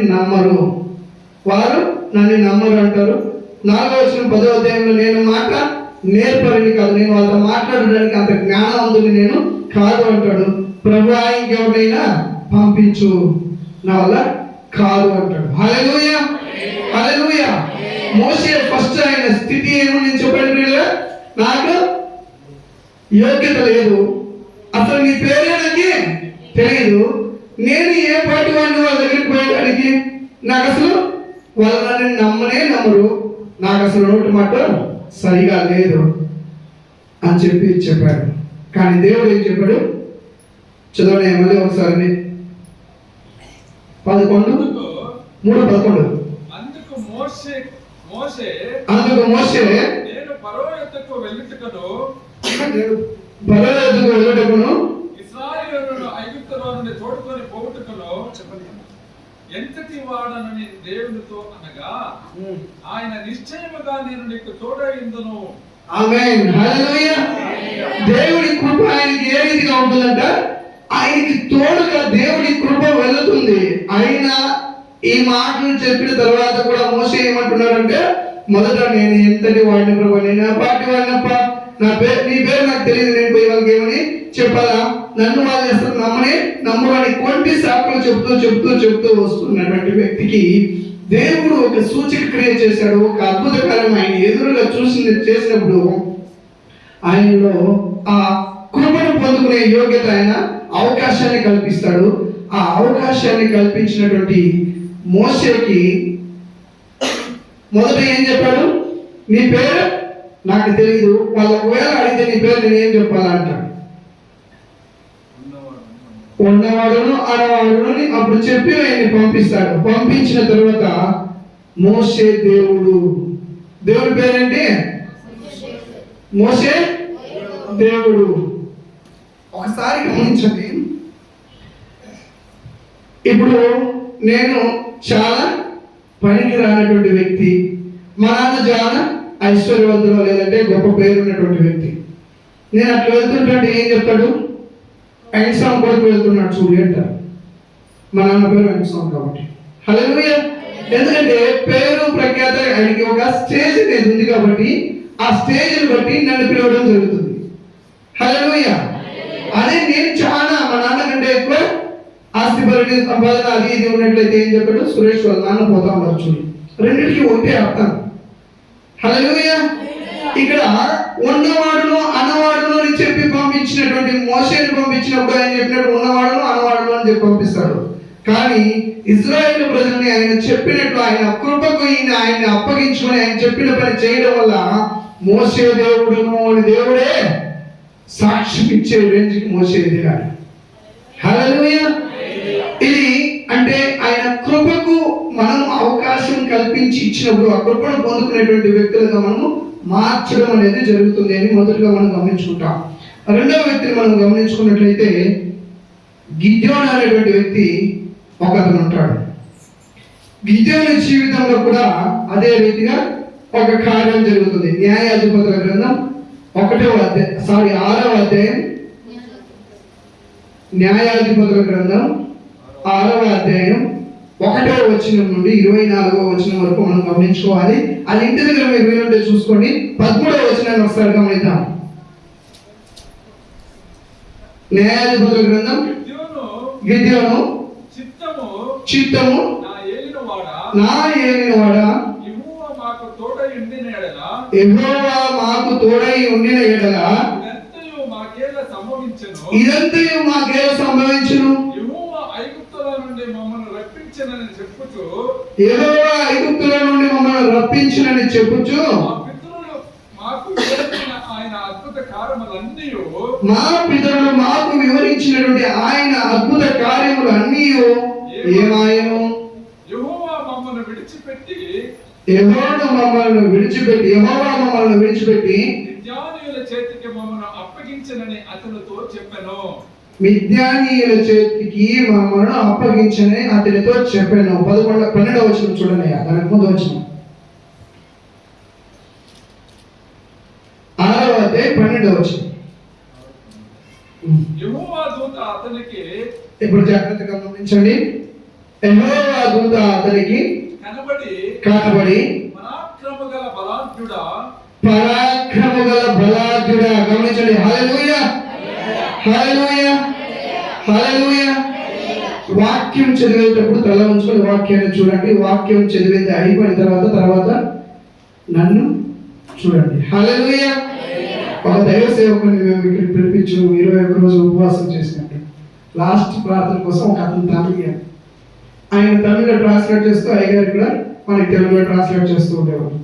నమ్మరు అంటారు. 4వ వచనం 10వ అధ్యాయంలో, నేను మాట నేర్పరని కాదు, నేను వాళ్ళతో మాట్లాడడానికి అంత జ్ఞానవంతుని నేను కాదు అంటాడు. ప్రభువా ఇంకెవరినైనా పంపించు, నా వల్ల కాదు అంటాడు. హల్లెలూయా, హల్లెలూయా. మోషే ఫస్ట్ ఆయన స్థితి ఏమో నేను చెప్పండి, నాకు యోగ్యత లేదు, అసలు నీ పేరేనకి తెలియదు, నేను ఏ పార్టీ వాడిని వాళ్ళ దగ్గరికి పోయడానికి, నాకు అసలు వాళ్ళు నన్ను నమ్మరు, నాకు అసలు నోటి మాట సరిగా లేదు అని చెప్పాడు. కానీ దేవుడు ఏం చెప్పాడు? చదవండి మళ్ళీ ఒకసారి. 3:11. అందుకు మోషే నేను ఫరో యొద్దకు వెళ్ళుటకును ఇశ్రాయేలును ఐగుప్తులో నుండి తోడుకొని పోవుటకును ఎంతటి వాడనని దేవునితో అనగా, ఆయన నిశ్చయముగా నేను నీకు తోడైందును. ఆమేన్, హల్లెలూయా. దేవుడి కృప ఆయనకి ఏ రీతిగా ఉంటుందంట? ఆయనకి తోడుగా దేవుడి కృప వెళుతుంది. ఆయన ఈ మాటలు చెప్పిన తర్వాత కూడా మోసే ఏమంటున్నాడంటే, మొదట నేను ఎంతటి వాడిని ప్రభు, నేను నా పార్టీ వాడినప్ప, నీ పేరు నాకు తెలియదు, నేను పోయి వాళ్ళకి ఏమని చెప్పాలా, నన్ను వాళ్ళు అసలు నమ్మని కొంటి సాకులు చెప్తూ వస్తున్నటువంటి వ్యక్తికి దేవుడు ఒక సూచక క్రియ చేశాడు. ఒక అద్భుత కార్యం ఆయన ఎదురుగా చేసినప్పుడు ఆయనలో ఆ కృపను పొందుకునే యోగ్యత, ఆయన అవకాశాన్ని కల్పిస్తాడు. ఆ అవకాశాన్ని కల్పించినటువంటి మోషేకి మొదట ఏం చెప్పాడు, నీ పేరు నాకు తెలియదు, వాళ్ళు ఒకవేళ అడిగితే నీ పేరు నేను ఏం చెప్పాలా అంటాడు. ఉన్నవాడును అనవాడును అప్పుడు చెప్పి ఆయన్ని పంపిస్తాడు. పంపించిన తర్వాత మోషే దేవుడి పేరేంటి, మోషే దేవుడు. ఒకసారి గమనించండి, ఇప్పుడు నేను చాలా పనికి రానటువంటి వ్యక్తి, మా నాన్న చాలా ఐశ్వర్యవంతుడు లేదంటే గొప్ప పేరు ఉన్నటువంటి వ్యక్తి. నేను అట్లా వెళ్తుంటే ఏం చెప్తాడు, వెంకటస్వామి కొడుకు వెళ్తున్నాడు చూడు అంటారు. మా నాన్న పేరు వెంకటస్వామి కాబట్టి. హల్లెలూయా. ఎందుకంటే పేరు ప్రఖ్యాత ఆయనకి ఒక స్టేజ్ అనేది ఉంది కాబట్టి ఆ స్టేజ్ని బట్టి నన్ను పిలవడం జరుగుతుంది. హల్లెలూయా. అదే నేను చాలా మా నాన్న కంటే ఎక్కువ ఆస్తి పరిధి సంపాదన అది ఇది ఉన్నట్లయితే ఏం చెప్పాడు, సురేష్ వాళ్ళ నాన్న పోతా ఉన్నారు చూడు. రెండింటికి ఒకటే అర్థం. హల్లెలూయా. ఇక్కడ ఉన్నవాడును అనవాడును అని చెప్పి పంపించినటువంటి మోషేని పంపించినప్పుడు ఆయన చెప్పినట్టు ఉన్నవాడును అనవాడును అని చెప్పి పంపిస్తాడు. కానీ ఇజ్రాయేల్ ప్రజల్ని ఆయన చెప్పినట్లు ఆయన కృపకు ఆయన్ని అప్పగించుకొని ఆయన చెప్పిన పని చేయడం వల్ల మోషే దేవుడును దేవుడే సాక్ష్యం ఇచ్చే రేంజ్కి మోషే ఎదిగాడు. హల్లెలూయా. ఇది అంటే ఆయన కృపకు మనం అవకాశం కల్పించి ఇచ్చినప్పుడు ఆ కృపను పొందుకునేటువంటి వ్యక్తులుగా మనము మార్చడం అనేది జరుగుతుంది అని మొదటిగా మనం గమనించుకుంటాం. రెండవ వ్యక్తిని మనం గమనించుకున్నట్లయితే గిద్యోను అనేటువంటి వ్యక్తి ఒకతను ఉంటాడు. గిద్యోను జీవితంలో కూడా అదే రీతిగా ఒక కార్యం జరుగుతుంది. న్యాయాధిపతుల గ్రంథం 6వ అధ్యాయం, న్యాయాధిపతుల గ్రంథం 6వ అధ్యాయం 1వ వచనం నుండి 24వ వచనం వరకు మనం గమనించుకోవాలి. అది ఇంటి దగ్గర మీరు వీలుంటే చూసుకోండి. 13వ వచనాన్ని ఒకసారి గమనిద్దాం. న్యాయాధిపతుల గ్రంథం, గిద్యోను చిత్తము నా ఏలినవాడా, యెహోవా మాకు తోడై ఉండిన ఎడల ఇదంతయు మాకేలా సంభవించును, యెహోవా ఐగుప్తుల నుండి మమ్మల్ని రప్పించినని చెప్పుచు మా పితరులు మాకు వివరించినటువంటి ఆయన అద్భుత కార్యములన్నీ ఏమాయను, యెహోవా మమ్మల్ని విడిచిపెట్టి మిద్యానీయుల చేతికి మమ్మల్ని అప్పగించనని అతనితో చెప్పెను. మిద్యానీయుల చేతికి మమ్మల్ని అప్పగించని అతనితో చెప్పాను. 12వ వచనం చూడండి, దానికి ముందు వచనం 6వ అధ్యాయం 12వ వచనం. యెహోవా దూత అతనికి, ఇప్పుడు జాగ్రత్తగా గమనించండి, యెహోవా దూత అతనికి కనబడి పరాక్రమగల బలాఢ్యుడా, గమనించండి. హల్లెలూయా, హల్లెలూయా, హల్లెలూయా. వాక్యం చదివేటప్పుడు తల ఉంచుకొని వాక్యాన్ని చూడండి. వాక్యం చదివేది అయిపోయిన తర్వాత నన్ను చూడండి. హల్లెలూయా. ఒక దైవ సేవకుని మేము ఇక్కడ పిలిపించు 21 రోజులు ఉపవాసం చేసినట్టు లాస్ట్ ప్రార్థన కోసం ఒక అతను తమిళ, ఆయన తమిళ ట్రాన్స్లేట్ చేస్తూ అయ్యగారు కూడా మనకి తెలుగులో ట్రాన్స్లేట్ చేస్తూ ఉండేవారు.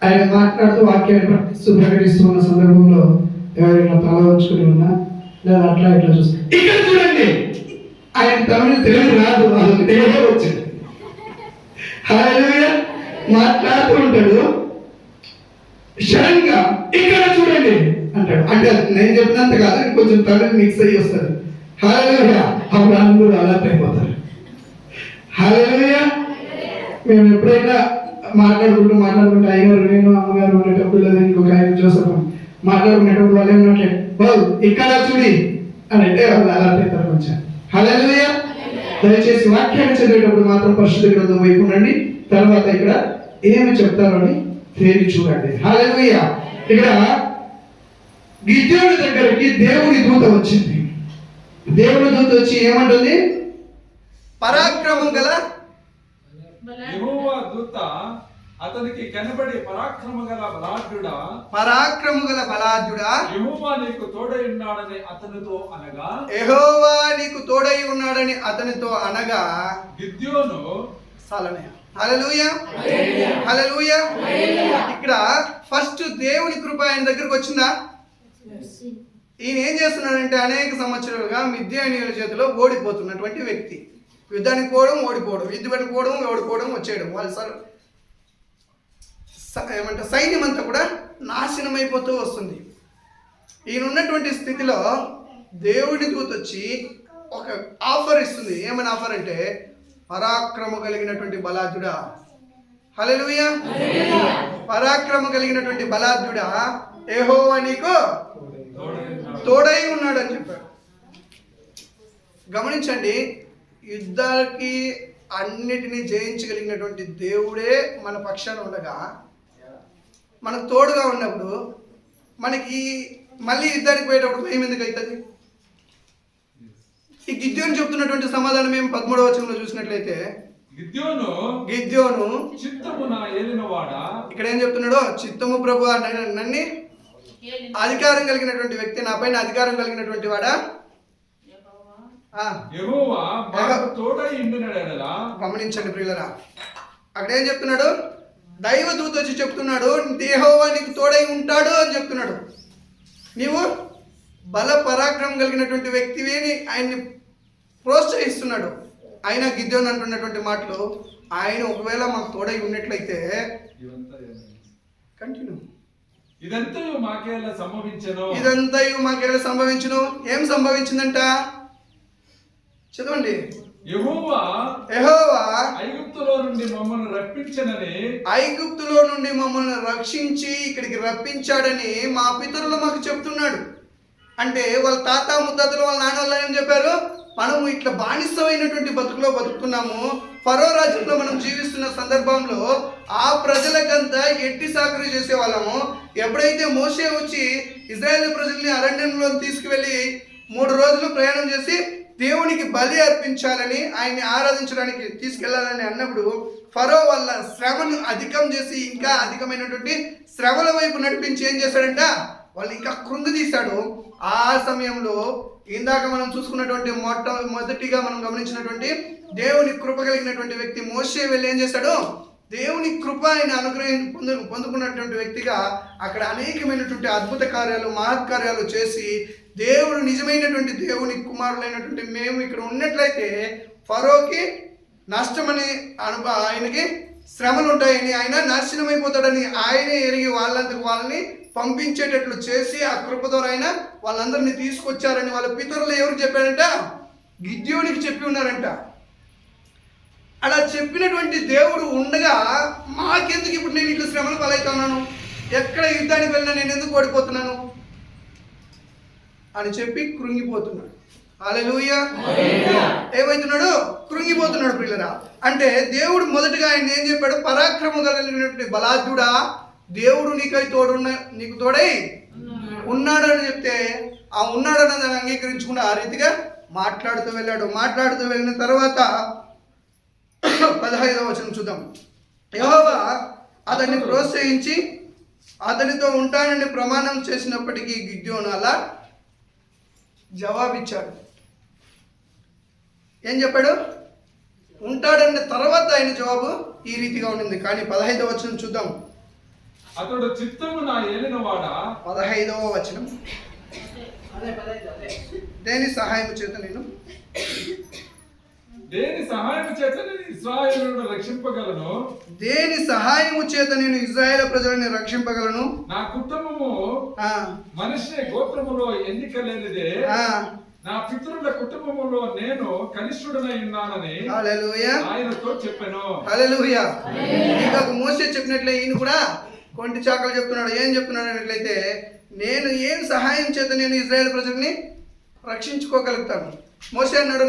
ఆయన మాట్లాడుతూ వాక్యాన్ని ప్రకటిస్తూ ఉన్న సందర్భంలో ఎవరైనా తల ఉంచుకుని ఉన్నా లేదా అట్లా ఇట్లా చూస్తే ఇక్కడ చూడండి, ఆయన తమిళ తెలుగు రాదు, అది తెలుగు వచ్చింది. హల్లెలూయా. మాట్లాడుతూ ఉంటాడు, సడన్ గా ఇక్కడ చూడండి అంటాడు. అంటే నేను చెప్పినంత కాదు, కొంచెం తమిళ మిక్స్ అయ్యి వస్తారు. హల్లెలూయా. అప్పుడు అందరూ అలర్ట్ అయిపోతారు. హల్లెలూయా. మేము ఎప్పుడైనా మాట్లాడుకుంటూ అయ్యగారు నేను అమ్మగారు ఉండేటప్పుడు లేదా ఇంకొక ఆయన జోసఫ్ మాట్లాడుకునేటప్పుడు వాళ్ళు ఏమన్నట్లే బాబు ఇక్కడ చూడి అని అంటే వాళ్ళు అలర్ట్ అవుతారు కొంచెం. హల్లెలూయా. దయచేసి వాక్యాన్ని చదివేటప్పుడు మాత్రం పరిశుద్ధ గ్రంథం వైపు ఉండండి. తర్వాత ఇక్కడ ఏమి చెప్తారో అని తేరి చూడండి. హల్లెలూయా. ఇక్కడ గిద్యోను దగ్గరికి దేవుని దూత వచ్చింది. దేవుని దూత వచ్చి ఏమంటుంది? పరాక్రమం గల యెహోవా దూత అతనికి కనబడి పరాక్రమ గల బలాఢ్యుడా యెహోవా నీకు తోడై ఉన్నాడని అతనితో అనగా గిద్యోను హల్లెలూయా హల్లెలూయా. ఇక్కడ ఫస్ట్ దేవుని కృప ఆయన దగ్గరకు వచ్చిందా? ఈయన ఏం చేస్తున్నాడంటే అనేక సంవత్సరాలుగా మిద్యానీయుల చేతిలో ఓడిపోతున్నటువంటి వ్యక్తి. యుద్ధానికి పోవడం, ఓడిపోవడం, యుద్ధానికి పోవడం, ఓడిపోవడం, వచ్చేయడం. వాళ్ళు సైన్యం అంతా కూడా నాశనం అయిపోతూ వస్తుంది. ఈయన ఉన్నటువంటి స్థితిలో దేవుడి దూత వచ్చి ఒక ఆఫర్ ఇస్తుంది. ఏమని ఆఫర్ అంటే, పరాక్రమ కలిగినటువంటి బలాఢ్యుడా, హల్లెలూయా, పరాక్రమ కలిగినటువంటి బలాఢ్యుడా, యెహోవా నీకు తోడై ఉన్నాడు అని చెప్పాడు. గమనించండి, యుద్ధాలకి అన్నిటినీ జయించగలిగినటువంటి దేవుడే మన పక్షాన ఉండగా, మనకు తోడుగా ఉన్నప్పుడు మనకి మళ్ళీ యుద్ధానికి పోయేటప్పుడు భయం ఎందుకు అవుతుంది? ఈ గిద్యోను చెప్తున్నటువంటి సమాధానం మేము 13వ వచనంలో చూసినట్లయితే, గిద్యోను చిత్తము నా ఏలినవాడా, ఇక్కడ ఏం చెప్తున్నాడో, చిత్తము ప్రభు నన్ను అధికారం కలిగినటువంటి వ్యక్తి, నా పైన అధికారం కలిగినటువంటి వాడా, యెహోవా మాకు తోడై ఉండునడలా. గమనించండి ప్రియులరా, అక్కడ ఏం చెప్తున్నాడు? దైవ దూత వచ్చి చెప్తున్నాడు, యెహోవా నీకు తోడై ఉంటాడు అని చెప్తున్నాడు. నీవు బల పరాక్రమం కలిగినటువంటి వ్యక్తివి అని ఆయన్ని ప్రోత్సహిస్తున్నాడు. ఆయన గిద్యోను అంటున్నటువంటి మాటలు, ఆయన ఒకవేళ మాకు తోడై ఉన్నట్లయితే కంటిన్యూ ఇదంతయు మాకేలా సంభవించును. ఏం సంభవించిందంట? చదవండి. యెహోవా ఐగుప్తులో నుండి మమ్మల్ని రక్షించి ఇక్కడికి రప్పించాడని మా పితరులు మాకు చెప్తున్నాడు. అంటే వాళ్ళ తాత ముత్తాతలు, వాళ్ళ నాన్న వాళ్ళు ఏం చెప్పారు? మనము ఇట్లా బానిసమైనటువంటి బతుకులో బతుకుతున్నాము, ఫరో రాజ్యంలో మనం జీవిస్తున్న సందర్భంలో ఆ ప్రజలకంతా ఎట్టి సాకరీ చేసే వాళ్ళము. ఎప్పుడైతే మోషే వచ్చి ఇజ్రాయేల్ ప్రజల్ని అరణ్యంలో తీసుకువెళ్ళి 3 రోజులు ప్రయాణం చేసి దేవునికి బలి అర్పించాలని, ఆయన్ని ఆరాధించడానికి తీసుకెళ్లాలని అన్నప్పుడు ఫరో వాళ్ళ శ్రమను అధికం చేసి ఇంకా అధికమైనటువంటి శ్రమల వైపు నడిపించి ఏం చేశాడంట? వాళ్ళు ఇంకా కృంగదీశాడు. ఆ సమయంలో ఇందాక మనం చూసుకున్నటువంటి మొదటిగా మనం గమనించినటువంటి దేవుని కృప కలిగినటువంటి వ్యక్తి మోషే వెళ్ళి ఏం చేశాడు? దేవుని కృప ఆయన అనుగ్రహం పొందుకున్నటువంటి వ్యక్తిగా అక్కడ అనేకమైనటువంటి అద్భుత కార్యాలు, మహత్కార్యాలు చేసి దేవుడు నిజమైనటువంటి దేవుని కుమారులైనటువంటి మేము ఇక్కడ ఉన్నట్లయితే ఫరోకి నష్టమని ఆయనకి శ్రమలు ఉంటాయని, ఆయన నాశనం అయిపోతాడని ఆయనే ఎరిగి వాళ్ళని పంపించేటట్లు చేసి ఆ కృప ద్వారా ఆయన వాళ్ళందరినీ తీసుకొచ్చారని వాళ్ళ పితరులు ఎవరికి చెప్పారంట? గిద్యోనికి చెప్పి ఉన్నారంట. అలా చెప్పినటువంటి దేవుడు ఉండగా మాకెందుకు ఇప్పుడు నేను ఇట్లా శ్రమలు పాలవుతా ఉన్నాను, ఎక్కడ యుద్ధానికి వెళ్ళినా నేను ఎందుకు ఓడిపోతున్నాను అని చెప్పి కృంగిపోతున్నాడు. హల్లెలూయా. ఏమవుతున్నాడు? కృంగిపోతున్నాడు ప్రియులరా. అంటే దేవుడు మొదటగా ఆయన ఏం చెప్పాడు? పరాక్రమం కలిగినటువంటి బలాఢ్యుడా, దేవుడు నీకు తోడై ఉన్నాడు అని చెప్తే, ఆ ఉన్నాడని దాన్ని అంగీకరించకుండా ఆ రీతిగా మాట్లాడుతూ వెళ్ళిన తర్వాత 15వ వచనం చూద్దాం. యెహోవా అతన్ని ప్రోత్సహించి అతనితో ఉంటానని ప్రమాణం చేసినప్పటికీ గిద్యోను అలా జవాబిచ్చాడు. ఏం చెప్పాడు? ఉంటాడన్న తర్వాత ఆయన జవాబు ఈ రీతిగా ఉండింది. కానీ 15వ వచనం చూద్దాం. అతడు చిత్తము నా ఏలినవాడా, 15వ వచనం. దేని సహాయం చేత నేను ఇశ్రాయేలును రక్షింపగలను, దేని సహాయము చేత నేను ఇశ్రాయేలు ప్రజలను రక్షింపగలను? నా కుటుంబము మనిషి గోత్రములో ఎన్నిక లేనిదే, నా పితరుల కుటుంబములో నేను కనిష్ఠుడనై ఉన్నానని ఆయనతో చెప్పాను. హల్లెలూయా. ఇంకా మోసే చెప్పినట్లే ఈయన కూడా కొంటి చాకలు చెప్తున్నాడు. ఏం చెప్తున్నాడు అన్నట్లయితే, నేను ఏం సహాయం చేత నేను ఇశ్రాయేలు ప్రజల్ని రక్షించుకోగలుగుతాను. మోషే అన్నాడు,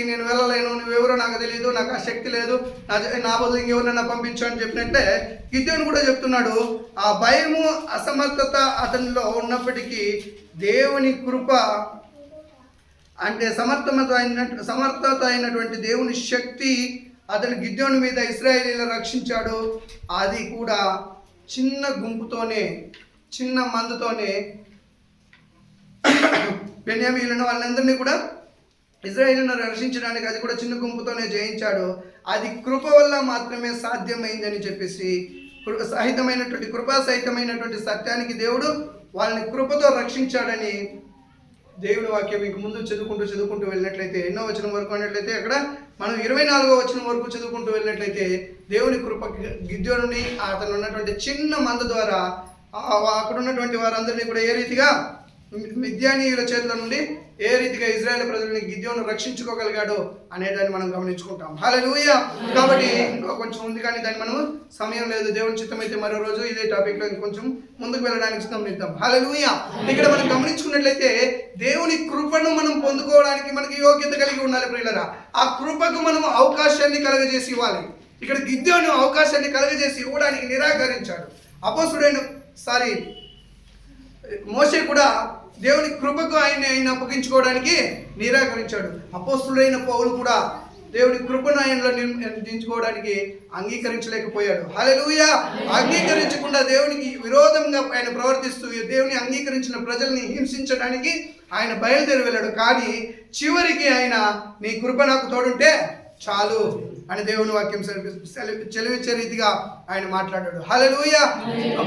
నేను వెళ్ళలేను, నువ్వెవరో నాకు తెలియదు, నాకు ఆ శక్తి లేదు, నా బదులు ఇంకెవరన్నా పంపించు అని చెప్పినట్టే గిద్యోను కూడా చెప్తున్నాడు. ఆ భయము అసమర్థత అతనిలో ఉన్నప్పటికీ దేవుని కృప అంటే సమర్థత అయినటువంటి దేవుని శక్తి అతను గిద్యోను మీద ఇశ్రాయేలీయులను రక్షించాడు. అది కూడా చిన్న గుంపుతోనే, చిన్న మందుతోనే బెన్యామీయులను వాళ్ళందరినీ కూడా ఇశ్రాయేలును రక్షించడానికి అది కూడా చిన్న గుంపుతోనే జయించాడు. అది కృప వల్ల మాత్రమే సాధ్యమైందని చెప్పేసి కృపా సహితమైనటువంటి సత్యానికి దేవుడు వాళ్ళని కృపతో రక్షించాడని దేవుడి వాక్యం మీకు ముందు చదువుకుంటూ వెళ్ళినట్లయితే ఎన్నో వచనం వరకు అన్నట్లయితే అక్కడ మనం 24వ వచనం వరకు చదువుకుంటూ వెళ్ళినట్లయితే దేవుని కృప గిద్యోనుని అతను ఉన్నటువంటి చిన్న మంద ద్వారా అక్కడ ఉన్నటువంటి వారందరినీ కూడా ఏ రీతిగా మిద్యానీయుల చేతుల నుండి ఏ రీతిగా ఇజ్రాయేల్ ప్రజల్ని గిద్యోను రక్షించుకోగలిగాడో అనేదాన్ని మనం గమనించుకుంటాం. హల్లెలూయా. కాబట్టి ఇంకా కొంచెం ఉంది, కానీ దాన్ని మనం సమయం లేదు. దేవుని చిత్తం అయితే మరో రోజు ఇదే టాపిక్ లో ఇంకొంచెం ముందుకు వెళ్ళడానికి సిద్ధం. హల్లెలూయా. ఇక్కడ మనం గమనించుకున్నట్లయితే దేవుని కృపను మనం పొందుకోవడానికి మనకి యోగ్యత కలిగి ఉండాలి ప్రియులారా. ఆ కృపకు మనం అవకాశాన్ని కలగజేసి ఇవ్వాలి. ఇక్కడ గిద్యోను అవకాశాన్ని కలగజేసి ఇవ్వడానికి నిరాకరించాడు. మోషే కూడా దేవుని కృపకు ఆయన అప్పగించుకోవడానికి నిరాకరించాడు. అపోస్తుడైన పౌలు కూడా దేవుని కృపను ఆయనలో దించుకోవడానికి అంగీకరించలేకపోయాడు. హల్లెలూయా. అంగీకరించకుండా దేవునికి విరోధంగా ఆయన ప్రవర్తిస్తూ దేవుని అంగీకరించిన ప్రజల్ని హింసించడానికి ఆయన బయలుదేరి వెళ్ళాడు. కానీ చివరికి ఆయన నీ కృప నాకు తోడుంటే చాలు అని దేవుని వాక్యం చెలివిచ్చే రీతిగా ఆయన మాట్లాడాడు. హల్లెలూయా.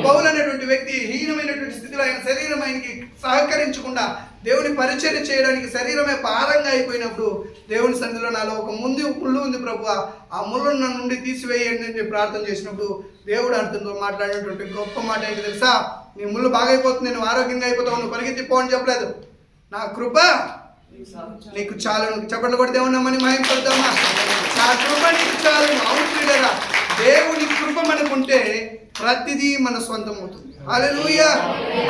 పౌలు అనేటువంటి వ్యక్తి హీనమైనటువంటి స్థితిలో ఆయన శరీరం ఆయనకి సహకరించకుండా దేవుని పరిచర్య చేయడానికి శరీరమే భారంగా అయిపోయినప్పుడు దేవుని సన్నిధిలో నాలో ఒక ముళ్ళు ఉంది ప్రభువా, ఆ ముళ్ళను నా నుండి తీసివేయండి అని ప్రార్థన చేసినప్పుడు దేవుడు అర్థంతో మాట్లాడినటువంటి గొప్ప మాట ఏంటి తెలుసా? నీ ముళ్ళు బాగైపోతుంది, నువ్వు ఆరోగ్యంగా అయిపోతావు, నువ్వు పరిగెత్తిపో అని చెప్పలేదు. నా కృప నీకు చాలు. చప్పట్లు కొడితే ఉన్నామని మహిమపడతామా? నా కృప నీకు చాలు. అవుతుండగా దేవుని కృప మనకుంటే ప్రతిదీ మన సొంతం అవుతుంది. హల్లెలూయా.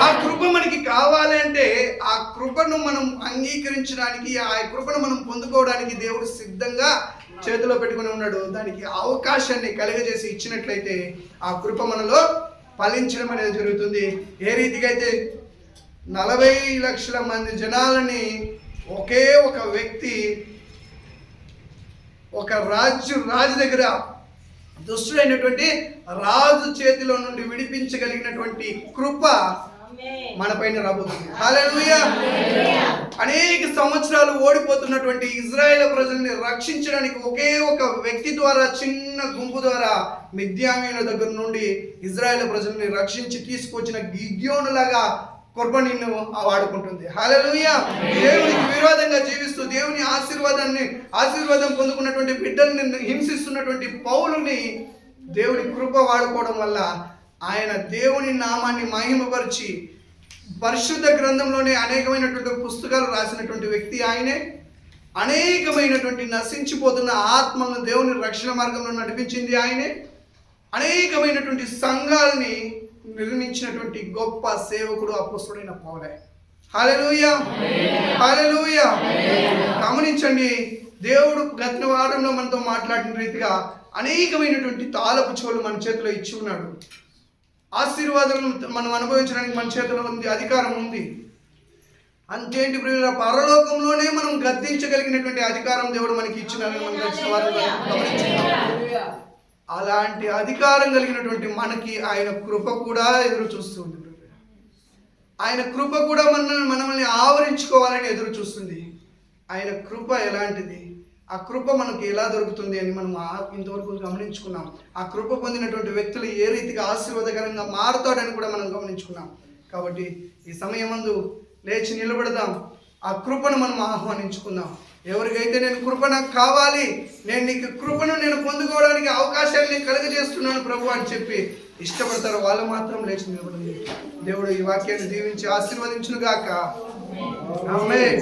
ఆ కృప మనకి కావాలి అంటే ఆ కృపను మనం అంగీకరించడానికి, ఆ కృపను మనం పొందుకోవడానికి దేవుడు సిద్ధంగా చేతిలో పెట్టుకుని ఉన్నాడు. దానికి అవకాశాన్ని కలుగజేసి ఇచ్చినట్లయితే ఆ కృప మనలో ఫలించడం అనేది జరుగుతుంది. ఏ రీతిగా అయితే 40 లక్షల మంది జనాలని ఒకే ఒక వ్యక్తి ఒక రాజు దగ్గర దుష్టుడైనటువంటి రాజు చేతిలో నుండి విడిపించగలిగినటువంటి కృప మన పైన రాబోతుంది. హల్లెలూయా. అనేక సంవత్సరాలు ఓడిపోతున్నటువంటి ఇజ్రాయేల్ ప్రజల్ని రక్షించడానికి ఒకే ఒక వ్యక్తి ద్వారా, చిన్న గుంపు ద్వారా మిద్యానీయుల దగ్గర నుండి ఇజ్రాయేల్ ప్రజల్ని రక్షించి తీసుకొచ్చిన గిద్యోనులాగా కృప నిన్ను వాడుకుంటుంది. హల్లెలూయా. దేవునికి విరోధంగా జీవిస్తూ దేవుని ఆశీర్వాదం పొందుకున్నటువంటి బిడ్డల్ని హింసిస్తున్నటువంటి పౌలుని దేవుని కృప వాడుకోవడం వల్ల ఆయన దేవుని నామాన్ని మహిమపరిచి పరిశుద్ధ గ్రంథంలోనే అనేకమైనటువంటి పుస్తకాలు రాసినటువంటి వ్యక్తి ఆయనే. అనేకమైనటువంటి నశించిపోతున్న ఆత్మలను దేవుని రక్షణ మార్గంలో నడిపించింది ఆయనే. అనేకమైనటువంటి సంఘాలని నిర్మించినటువంటి గొప్ప సేవకుడు అపోస్తలుడైన పౌలే. హల్లెలూయా. హల్లెలూయా. గమనించండి, దేవుడు గత వారంలో మనతో మాట్లాడిన రీతిగా అనేకమైనటువంటి తాళపు చెవులు మన చేతిలో ఇచ్చి ఉన్నాడు. ఆశీర్వాదాలను మనం అనుభవించడానికి మన చేతిలో ఉంది, అధికారం ఉంది. అంతేంటి ప్రియులారా, పరలోకంలోనే మనం గద్దించగలిగినటువంటి అధికారం దేవుడు మనకి ఇచ్చినారని మనం తెలిసిన వారు గమనించుకున్నాం. అలాంటి అధికారం కలిగినటువంటి మనకి ఆయన కృప కూడా ఎదురు చూస్తుంది. ఆయన కృప కూడా మనల్ని ఆవరించుకోవాలని ఎదురు చూస్తుంది. ఆయన కృప ఎలాంటిది, ఆ కృప మనకి ఎలా దొరుకుతుంది అని మనం ఇంతవరకు గమనించుకున్నాం. ఆ కృప పొందినటువంటి వ్యక్తులు ఏ రీతిగా ఆశీర్వాదకరంగా మారుతాడని కూడా మనం గమనించుకున్నాం. కాబట్టి ఈ సమయమందు లేచి నిలబడదాం, ఆ కృపను మనం ఆహ్వానించుకుందాం. ఎవరికైతే నేను కృప నాకు కావాలి, నీకు కృపను పొందుకోవడానికి అవకాశాన్ని కలుగజేస్తున్నాను ప్రభు అని చెప్పి ఇష్టపడతారు, వాళ్ళు మాత్రం లేచి నిలబడండి. దేవుడు ఈ వాక్యాన్ని దీవించి ఆశీర్వదించును గాక. ఆమేన్.